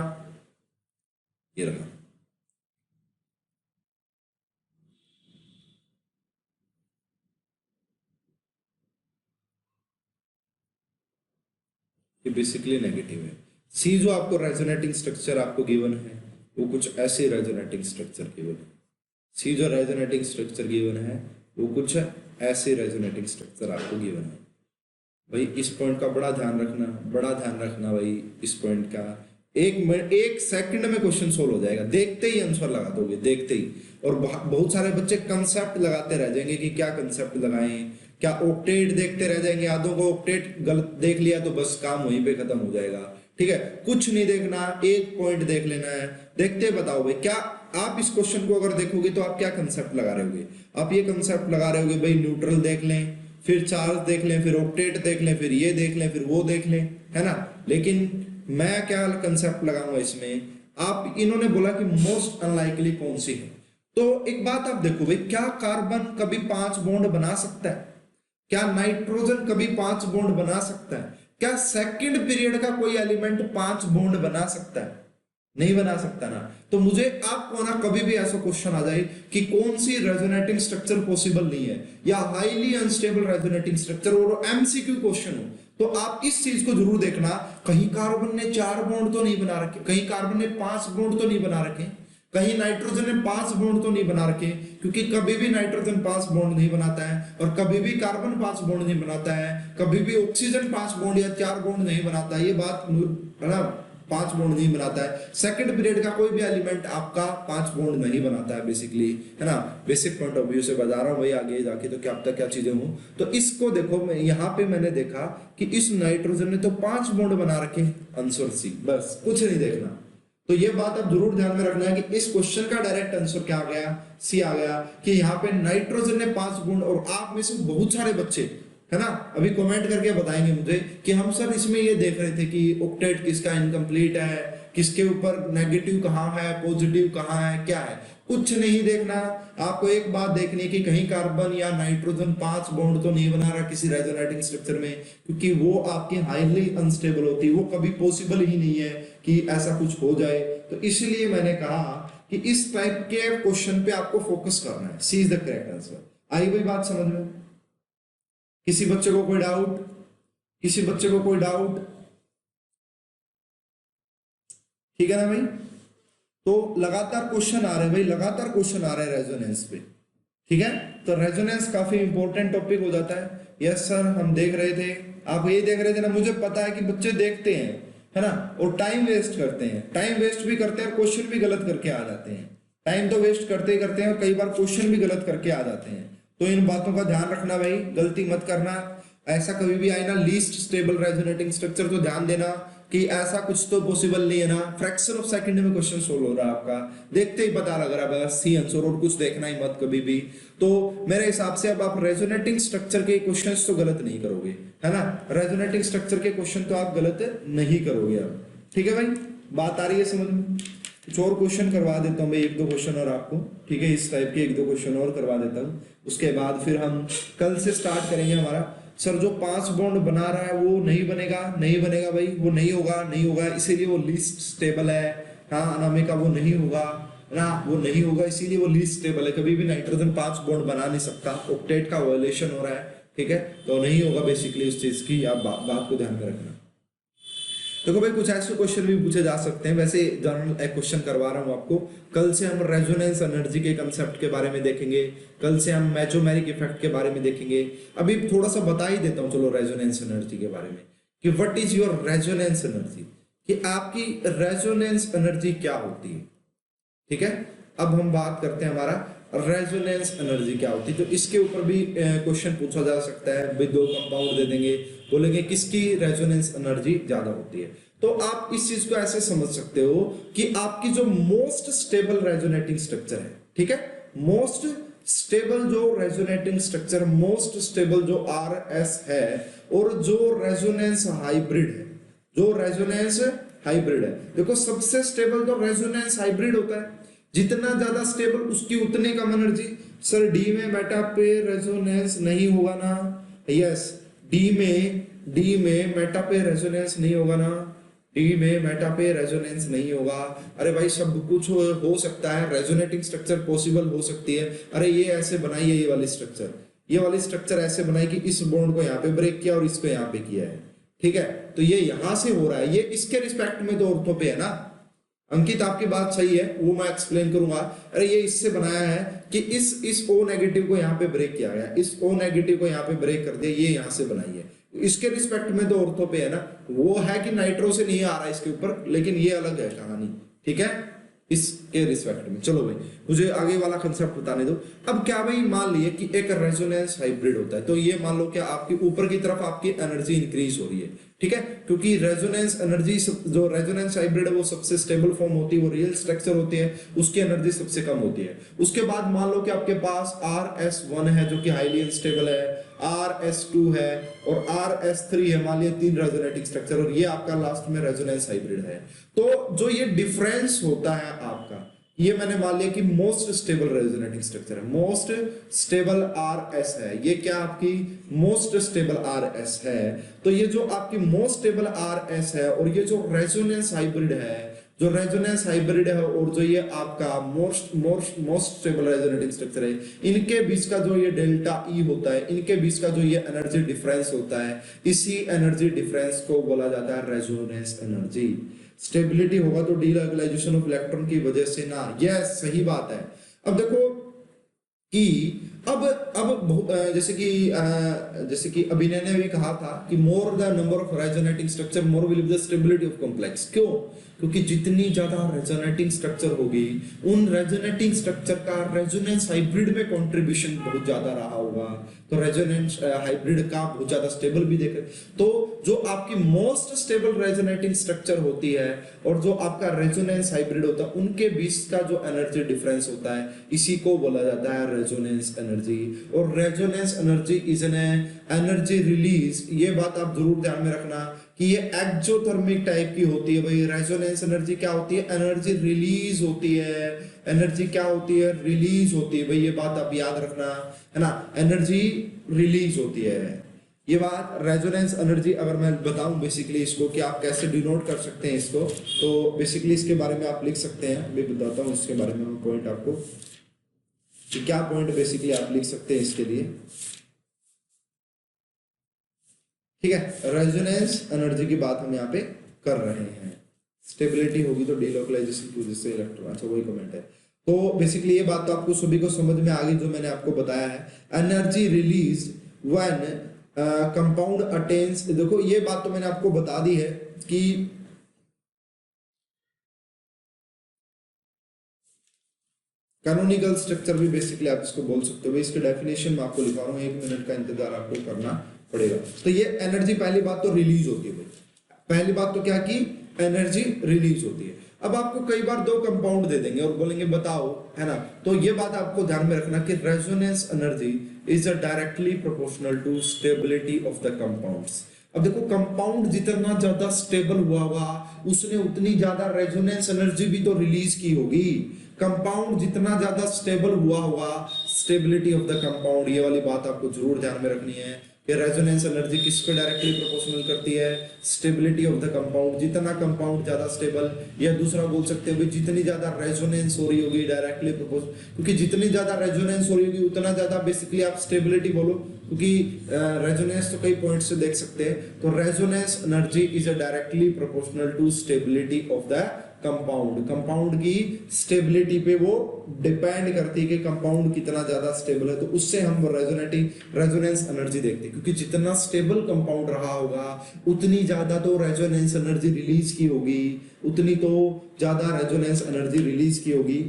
ये रहा, ये बेसिकली नेगेटिव है। सी जो आपको रेजोनेटिंग स्ट्रक्चर आपको गिवन है वो कुछ ऐसे रेजोनेटिंग स्ट्रक्चर गिवन है। सी जो रेजोनेटिंग स्ट्रक्चर गिवन है वो कुछ ऐसे रेजोनेटिंग स्ट्रक्चर आपको गिवन है। भाई इस पॉइंट का बड़ा ध्यान रखना भाई इस पॉइंट का। एक सेकंड में क्वेश्चन सोल्व हो जाएगा, देखते ही आंसर लगा दोगे, देखते ही। और बहुत सारे बच्चे कंसेप्ट लगाते रह जाएंगे कि क्या कंसेप्ट लगाएं, क्या ऑक्टेट देखते रह जाएंगे। आधों को ऑक्टेट गलत देख लिया तो बस काम वहीं पे खत्म हो जाएगा। ठीक है, कुछ नहीं देखना, एक पॉइंट देख लेना है। देखते बताओ भाई, क्या आप इस क्वेश्चन को अगर देखोगे तो आप क्या कंसेप्ट लगा रहे होगे? आप ये कंसेप्ट लगा रहे होगे भाई न्यूट्रल देख लें, फिर चार्ज देख लें, फिर ऑक्टेट देख लें, फिर ये देख लें, फिर वो देख लें, है ना। लेकिन मैं क्या कंसेप्ट लगाऊंगा इसमें, आप इन्होंने बोला कि मोस्ट अनलाइकली कौन सी है। तो एक बात आप देखो भाई, क्या कार्बन कभी 5 बॉन्ड बना सकता है? क्या नाइट्रोजन कभी 5 बॉन्ड बना सकता है? क्या सेकंड पीरियड का कोई एलिमेंट 5 बॉन्ड बना सकता है? नहीं बना सकता ना। तो मुझे आपको ना कभी भी ऐसा क्वेश्चन आ जाए कि कौन सी रेजोनेटिंग स्ट्रक्चर पॉसिबल नहीं है या हाईली अनस्टेबल रेजोनेटिंग स्ट्रक्चर, और एमसीक्यू क्वेश्चन हो तो आप इस चीज को जरूर देखना, कहीं कार्बन ने 4 बॉन्ड तो नहीं बना रखे, कहीं कार्बन ने 5 बॉन्ड तो नहीं बना रखे, कहीं नाइट्रोजन ने 5 बॉन्ड तो नहीं बना रखे, क्योंकि कभी भी नाइट्रोजन 5 बॉन्ड नहीं बनाता है और कभी भी कार्बन 5 बॉन्ड नहीं बनाता है, कभी भी ऑक्सीजन 5 बॉन्ड या 4 बॉन्ड नहीं बनाता है। ये बात है ना, 5 बॉन्ड नहीं बनाता है। सेकंड पीरियड का कोई भी एलिमेंट आपका 5 बॉन्ड नहीं बनाता है बेसिकली, है ना। बेसिक पॉइंट ऑफ व्यू से बता रहा हूँ भाई, आगे जाके तो क्या पता क्या चीजें हो। तो इसको देखो, मैं यहाँ पे मैंने देखा कि इस नाइट्रोजन ने तो 5 बॉन्ड बना रखे, आंसर सी, बस कुछ नहीं देखना। तो ये बात आप जरूर ध्यान में रखना है कि इस क्वेश्चन का डायरेक्ट आंसर क्या आ गया, सी आ गया कि यहाँ पे नाइट्रोजन ने 5 बॉन्ड। और आप में से बहुत सारे बच्चे, है ना, अभी कमेंट करके बताएंगे मुझे कि हम सर इसमें ये देख रहे थे कि ऑक्टेट किसका इनकम्प्लीट है, किसके ऊपर नेगेटिव कहाँ है, पॉजिटिव कहाँ है, क्या है। कुछ नहीं देखना, आपको एक बात देखनी है कि कहीं कार्बन या नाइट्रोजन 5 बॉन्ड तो नहीं बना रहा किसी रेजोनेटिंग स्ट्रक्चर में, क्योंकि वो आपकी हाईली अनस्टेबल होती है, वो कभी पॉसिबल ही नहीं है कि ऐसा कुछ हो जाए। तो इसलिए मैंने कहा कि इस टाइप के क्वेश्चन पे आपको फोकस करना है, सी इज द करेक्ट आंसर। आई भाई बात समझ में? किसी बच्चे को कोई डाउट? किसी बच्चे को कोई डाउट? ठीक है ना भाई। तो लगातार क्वेश्चन आ रहे हैं भाई, लगातार क्वेश्चन आ रहे हैं रेजोनेंस पे। ठीक है, तो रेजोनेंस काफी इंपॉर्टेंट टॉपिक हो जाता है। यस सर, हम देख रहे थे, आप ये देख रहे थे ना, मुझे पता है कि बच्चे देखते हैं, है ना, और टाइम वेस्ट करते हैं, टाइम वेस्ट भी करते हैं और क्वेश्चन भी गलत करके आ जाते हैं। टाइम तो वेस्ट करते ही करते हैं और कई बार क्वेश्चन भी गलत करके आ जाते हैं। तो इन बातों का ध्यान रखना भाई, गलती मत करना। ऐसा कभी भी आए ना लिस्ट स्टेबल रेजोनेटिंग स्ट्रक्चर, तो ध्यान देना कि ऐसा कुछ तो पॉसिबल नहीं है ना। फ्रैक्शन ऑफ सेकंड में क्वेश्चन सोल्व हो रहा है आपका, देखते ही पता लग रहा है, बस सी आंसर, और कुछ देखना ही मत कभी भी। तो मेरे हिसाब से अब आप रेजोनेटिंग स्ट्रक्चर के क्वेश्चंस तो गलत नहीं करोगे, है ना। रेजोनेटिंग स्ट्रक्चर के क्वेश्चन तो आप गलत नहीं करोगे अब। ठीक है भाई, बात आ रही है समझ में? कुछ और क्वेश्चन करवा देता हूँ मैं, 1-2 क्वेश्चन और आपको, ठीक है, इस टाइप के 1-2 क्वेश्चन और करवा देता हूँ। उसके बाद फिर हम कल से स्टार्ट करेंगे हमारा। सर जो 5 बॉन्ड बना रहा है वो नहीं बनेगा, नहीं बनेगा भाई, वो नहीं होगा, नहीं होगा, इसीलिए वो लीस्ट स्टेबल है। हाँ अनामिका, वो नहीं होगा ना, वो नहीं होगा, इसीलिए वो लीस्ट स्टेबल है। कभी भी नाइट्रोजन 5 बॉन्ड बना नहीं सकता, ऑक्टेट का वायलेशन हो रहा है, ठीक है, तो नहीं होगा बेसिकली उस चीज की, आप बात को ध्यान में रखना। देखो भाई, कुछ ऐसे क्वेश्चन भी पूछे जा सकते हैं, वैसे जनरल एक क्वेश्चन करवा रहा हूँ आपको। कल से हम रेजोनेंस एनर्जी के कंसेप्ट के बारे में देखेंगे, कल से हम मेसोमेरिक इफेक्ट के बारे में देखेंगे। अभी थोड़ा सा बता ही देता हूँ चलो रेजोनेंस एनर्जी के बारे में कि what is your resonance energy, कि आपकी रेजोनेंस एनर्जी क्या होती है। ठीक है, अब हम बात करते हैं हमारा रेजोनेंस एनर्जी क्या होती है। तो इसके ऊपर भी क्वेश्चन पूछा जा सकता है भाई, 2 कंपाउंड दे देंगे, बोलेंगे किसकी रेजोनेंस एनर्जी ज्यादा होती है। तो आप इस चीज को ऐसे समझ सकते हो कि आपकी जो मोस्ट स्टेबल रेजोनेटिंग स्ट्रक्चर है, ठीक है, मोस्ट स्टेबल जो रेजोनेटिंग स्ट्रक्चर, मोस्ट स्टेबल जो RS है, और जो रेजोनेंस हाइब्रिड है, जो रेजोनेंस हाइब्रिड है। देखो सबसे स्टेबल तो रेजोनेंस हाइब्रिड होता है, जितना ज्यादा स्टेबल उसकी उतनी कम एनर्जी। सर डी में मेटा पे रेजोनेंस नहीं होगा ना? यस, डी में मेटा पे रेजोनेंस नहीं होगा ना, डी में मेटा पे रेजोनेंस नहीं होगा। अरे भाई सब कुछ हो सकता है, रेजोनेटिंग स्ट्रक्चर पॉसिबल हो सकती है। अरे ये ऐसे बनाई है, ये वाली स्ट्रक्चर ऐसे बनाई कि इस बॉन्ड को यहाँ पे ब्रेक किया और इसको यहाँ पे किया है, ठीक है, तो ये यहां से हो रहा है, ये इसके रिस्पेक्ट में तो ऑर्थो पे है ना। अंकित आपकी बात सही है, वो मैं एक्सप्लेन करूंगा। अरे ये इससे बनाया है कि इस O नेगेटिव को यहाँ पे ब्रेक किया गया, इस O नेगेटिव को यहाँ पे ब्रेक कर दिया, ये यहाँ से बनाई है, इसके रिस्पेक्ट में तो ऑर्थो पे है ना। वो है कि नाइट्रो से नहीं आ रहा है इसके ऊपर, लेकिन ये अलग है कहानी, ठीक है, इसके रिस्पेक्ट में। चलो भाई मुझे आगे वाला कंसेप्ट बताने दो। अब क्या भाई, मान लिए कि एक रेजोनेंस हाइब्रिड होता है, तो ये मान लो कि आपकी ऊपर की तरफ आपकी एनर्जी इंक्रीज हो रही है, ठीक है, क्योंकि रेजोनेंस एनर्जी, जो रेजोनेंस हाइब्रिड है वो सबसे स्टेबल फॉर्म होती है, वो रियल स्ट्रक्चर होती है, उसकी एनर्जी सबसे कम होती है। उसके बाद मान लो कि आपके पास RS1 है जो कि हाईली अनस्टेबल है, RS2 है और RS3 है, मान लिया 3 रेजोनेटिंग स्ट्रक्चर, और ये आपका लास्ट में रेजोनेंस हाइब्रिड है। तो जो ये डिफरेंस होता है आपका, ये मैंने मान लिया कि मोस्ट स्टेबल रेजोनेटिंग स्ट्रक्चर है, मोस्ट स्टेबल RS है, ये क्या आपकी मोस्ट स्टेबल RS है। तो ये जो आपकी मोस्ट स्टेबल RS है और ये जो रेजोनेंस हाइब्रिड है, जो रेजोनेंस हाइब्रिड है और जो ये आपका मोस्ट स्टेबल रेजोनेटिंग स्ट्रक्चर है, इनके बीच का जो ये डेल्टा E होता है, इनके बीच का जो ये एनर्जी डिफरेंस होता है, इसी एनर्जी डिफरेंस को बोला जाता है रेजोनेंस एनर्जी। स्टेबिलिटी होगा तो डीलॉकलाइजेशन ऑफ इलेक्ट्रॉन की वजह से ना, यस सही बात है। अब देखो कि अब जैसे कि अभिनय ने भी कहा था कि more the number of resonating structure more will be the stability of complex. क्यों? क्योंकि जितनी ज्यादा रेजोनेटिंग स्ट्रक्चर होगी, उन रेजोनेटिंग स्ट्रक्चर का रेजोनेंस हाइब्रिड में कंट्रीब्यूशन बहुत ज्यादा रहा होगा, तो रेजोनेंस हाइब्रिड का बहुत ज्यादा स्टेबल भी देख। तो जो आपकी मोस्ट स्टेबल रेजोनेटिंग स्ट्रक्चर होती है और जो आपका रेजोनेंस हाइब्रिड होता है, उनके बीच का जो एनर्जी डिफरेंस होता है, इसी को बोला जाता है रेजोनेंस एनर्जी। और resonance energy is an energy release, ये बात आप जरूर ध्यान में रखना कि ये एक्सोथर्मिक टाइप की होती है भाई। रेजोनेंस एनर्जी क्या होती है? एनर्जी रिलीज होती है। एनर्जी क्या होती है? रिलीज होती है भाई, ये बात आप याद रखना है ना, एनर्जी रिलीज होती है ये बात। रेजोनेंस एनर्जी अगर मैं बताऊं बेसिकली इसको कि आप कैसे डिनोट कर सकते हैं इसको, तो बेसिकली इसके बारे में आप लिख सकते हैं, मैं बताता हूं इसके बारे में पॉइंट आपको कि क्या पॉइंट बेसिकली आप लिख सकते हैं इसके लिए, ठीक है। रेजोनेंस एनर्जी की बात हम यहाँ पे कर रहे हैं। स्टेबिलिटी होगी तो डीलोकलाइजेशन की वजह से इलेक्ट्रॉन, अच्छा वही कमेंट है। तो बेसिकली ये बात तो आपको सभी को समझ में आ गई जो मैंने आपको बताया है। Energy release when compound attains, देखो ये बात तो मैंने आपको बता दी है कि कैनोनिकल स्ट्रक्चर भी बेसिकली आप इसको बोल सकते हो। इसके डेफिनेशन में आपको लिखा रहा हूँ, 1 मिनट का इंतजार आपको करना पड़ेगा। तो ये एनर्जी पहली बात तो रिलीज होती है भाई, पहली बात तो क्या की एनर्जी रिलीज होती है। अब आपको कई बार 2 कंपाउंड दे देंगे और बोलेंगे बताओ, है ना, तो ये बात आपको ध्यान में रखना कि resonance energy is directly proportional to stability of the compounds. अब देखो कंपाउंड जितना ज्यादा स्टेबल हुआ उसने उतनी ज्यादा रेजोनेंस एनर्जी भी तो रिलीज की होगी। कंपाउंड जितना ज्यादा स्टेबल हुआ स्टेबिलिटी ऑफ द कंपाउंड, ये वाली बात आपको जरूर ध्यान में रखनी है कि रेजोनेंस एनर्जी किस पे डायरेक्टली प्रोपोर्शनल करती है? Stability of the compound. जितना कंपाउंड ज्यादा स्टेबल, या दूसरा बोल सकते हैं जितनी ज्यादा रेजोनेंस हो रही होगी डायरेक्टली प्रोपोर्शनल, क्योंकि जितनी ज्यादा रेजोनेंस हो रही होगी उतना ज्यादा बेसिकली आप स्टेबिलिटी बोलो, क्योंकि रेजोनेंस तो कई पॉइंट से देख सकते हैं। तो resonance energy is directly proportional to stability of the compound. Compound की स्टेबिलिटी पे वो डिपेंड करती है कि कंपाउंड कितना ज्यादा स्टेबल है, तो उससे हम रेजोनेंस एनर्जी देखते हैं। क्योंकि जितना स्टेबल कंपाउंड रहा होगा उतनी ज्यादा तो रेजोनेंस एनर्जी रिलीज की होगी, उतनी तो ज्यादा रेजोनेंस एनर्जी रिलीज की होगी।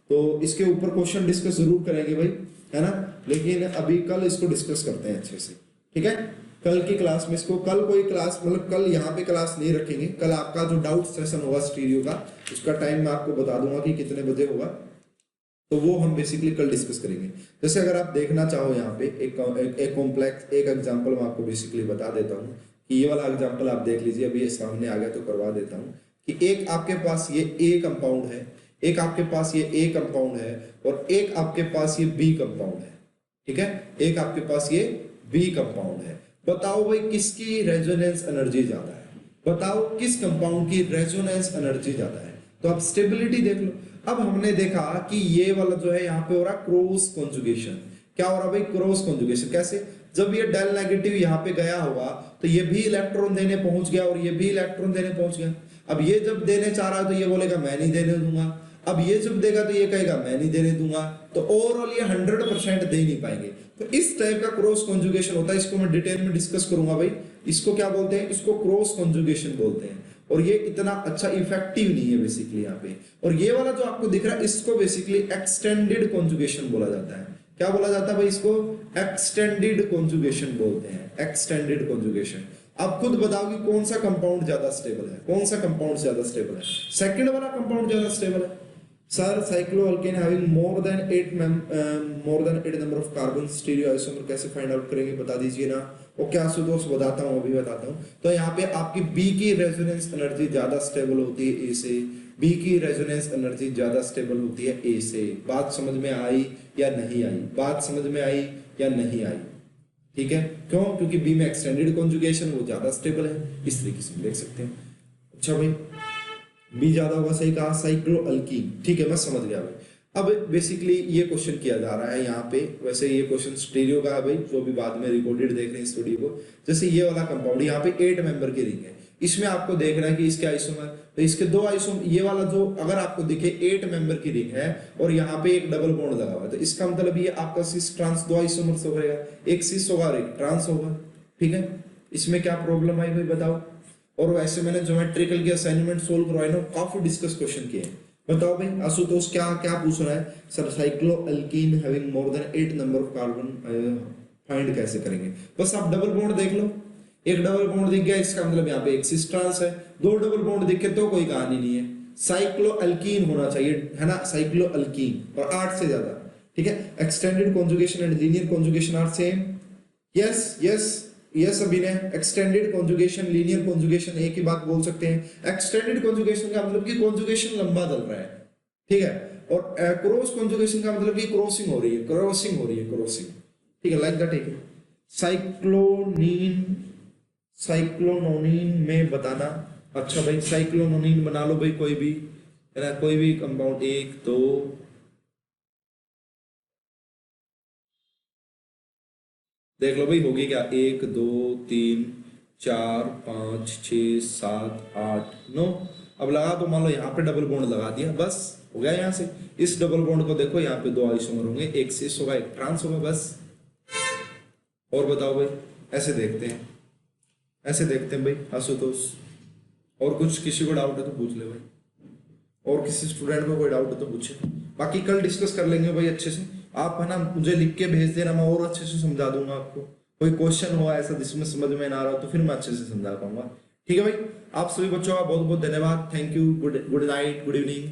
तो इसके ऊपर क्वेश्चन डिस्कस जरूर करेंगे भाई, है ना, लेकिन अभी कल इसको डिस्कस करते हैं अच्छे से, ठीक है। कल की क्लास में इसको, कल कोई क्लास मतलब कल यहाँ पे क्लास नहीं रखेंगे। कल आपका जो डाउट सेशन होगा स्टीरियो का, उसका टाइम मैं आपको बता दूंगा कि कितने बजे होगा, तो वो हम बेसिकली कल डिस्कस करेंगे। जैसे अगर आप देखना चाहो यहाँ पे एक कॉम्प्लेक्स एक एग्जांपल मैं आपको बेसिकली बता देता हूँ कि ये वाला एग्जांपल आप देख लीजिए, अभी ये सामने आ गया तो करवा देता हूँ कि एक आपके पास ये ए कंपाउंड है, एक आपके पास ये ए कंपाउंड है और एक आपके पास ये बी कंपाउंड है, ठीक है, एक आपके पास ये बी कंपाउंड है। बताओ भाई किसकी रेजोनेंस एनर्जी ज्यादा है? बताओ किस कंपाउंड की रेजोनेंस एनर्जी ज्यादा है? तो आप स्टेबिलिटी देख लो। अब हमने देखा कि ये वाला जो है यहाँ पे हो रहा क्रॉस कॉन्जुगेशन। क्या हो रहा भाई? Cross conjugation. कैसे? जब ये डेल नेगेटिव यहाँ पे गया होगा तो ये भी इलेक्ट्रॉन देने पहुंच गया और ये भी इलेक्ट्रॉन देने पहुंच गया। अब ये जब देने चाह रहा है तो ये बोलेगा मैं नहीं देने दूंगा, अब ये जब देगा तो ये कहेगा मैं नहीं देने दूंगा, तो ओवरऑल ये 100% दे नहीं पाएंगे। तो इस टाइप का क्रॉस कॉन्जुगेशन होता है, इसको मैं डिटेल में डिस्कस करूंगा भाई। इसको क्या बोलते हैं, इसको क्रॉस कॉन्जुगेशन बोलते हैं, और ये इतना अच्छा इफेक्टिव नहीं है बेसिकली यहाँ पे। और ये वाला जो आपको दिख रहा है इसको बेसिकली एक्सटेंडेड कॉन्जुगेशन बोला जाता है। क्या बोला जाता है भाई, इसको एक्सटेंडेड कॉन्जुगेशन बोलते हैं, एक्सटेंडेड कॉन्जुगेशन। आप खुद बताओ कि कौन सा कंपाउंड ज्यादा स्टेबल है, कौन सा कंपाउंड ज्यादा स्टेबल है, सेकंड वाला कंपाउंड ज्यादा स्टेबल है। Sir cycloalkane having more than 8 number of carbon stereoisomer कैसे फाइंड आउट करेंगे, बता दीजिए ना। ओके आशुतोष बताता हूँ, अभी बताता हूँ। तो यहाँ पे आपकी बी की रेजोनेंस एनर्जी ज्यादा स्टेबल होती है ए से, बी की रेजोनेंस एनर्जी ज्यादा स्टेबल होती है ए से। बात समझ में आई या नहीं आई, बात समझ में आई या नहीं आई, ठीक है। क्यों, क्योंकि बी में एक्सटेंडेड कॉन्जुगेशन वो ज्यादा स्टेबल है, इस तरीके से देख सकते हैं। अच्छा भाई बी ज्यादा होगा, सही कहा, साइक्लोअल्कीन, ठीक है मैं समझ गया भाई। अब बेसिकली ये क्वेश्चन किया जा रहा है यहाँ पे, वैसे ये क्वेश्चन स्टीरियो का है भाई, जो भी बाद में रिकॉर्डेड देख रहे हैं इस वीडियो को। जैसे ये वाला कंपाउंड यहाँ पे 8 मेंबर की रिंग है, इसमें आपको देख रहा है कि इसके आइसोमर, तो इसके 2 आइसोमर, ये वाला जो अगर आपको दिखे 8 मेंबर की रिंग है और यहाँ पे एक डबल बॉन्ड लगा हुआ है, तो इसका मतलब ये आपका सिस ट्रांस 2 आइसोमर्स हो रहेगा, एक सिस होगा और एक ट्रांस होगा, ठीक है। इसमें क्या प्रॉब्लम आई भाई बताओ। और वैसे मैंने ज्योमेट्रिकल के असाइनमेंट सोल्व करवाए ना, काफी डिस्कस क्वेश्चन किए हैं। बताओ भाई आशुतोष क्या क्या पूछ रहा है, sir cycloalkene having more than 8 number of carbon find कैसे करेंगे। बस आप डबल बॉन्ड देख लो, एक डबल बॉन्ड दिख गया, इसका मतलब यहाँ पे एक सिस ट्रांस है, 2 डबल बॉन्ड दिखे तो कोई कहानी नहीं है, साइक्लोअल्कीन होना चाहिए, है ना, साइक्लोअल्कीन, और 8 से ज्यादा, ठीक है। Extended conjugation and linear conjugation are same, yes yes yes Abhinay, extended conjugation linear conjugation एक ही बात बोल सकते हैं। एक्सटेंडेड कॉन्जुगेशन का मतलब कि कॉन्जुगेशन लंबा चल रहा है, ठीक है, और क्रॉस कॉन्जुगेशन का मतलब कि क्रॉसिंग हो रही है, क्रॉसिंग हो रही है, क्रॉसिंग, ठीक है, लाइक दैट, ठीक है। साइक्लोनीन, साइक्लोनोनिन में बताना। अच्छा भाई साइक्लोनोनिन बना लो भाई, कोई भी, है ना, कोई भी कंपाउंड, 1 2 देख लो भाई, होगी क्या, 1 2 3 4 5 6 7 8 9। अब लगा तो मान लो यहाँ पे डबल बॉन्ड लगा दिया, बस हो गया। यहाँ से इस डबल बॉन्ड को देखो, यहाँ पे 2 आइसोमर होंगे, एक सिस होगा एक ट्रांस होगा, बस। और बताओ भाई, ऐसे देखते हैं, ऐसे देखते हैं भाई आशुतोष। और कुछ किसी को डाउट है तो पूछ ले भाई, और किसी स्टूडेंट को कोई डाउट है तो पूछे, बाकी कल डिस्कस कर लेंगे भाई अच्छे से। आप है ना मुझे लिख के भेज देना, मैं और अच्छे से समझा दूंगा आपको। कोई क्वेश्चन हुआ ऐसा जिसमें समझ में ना आ रहा तो फिर मैं अच्छे से समझा पाऊंगा, ठीक है भाई। आप सभी बच्चों का बहुत बहुत धन्यवाद, thank you, good night, good evening.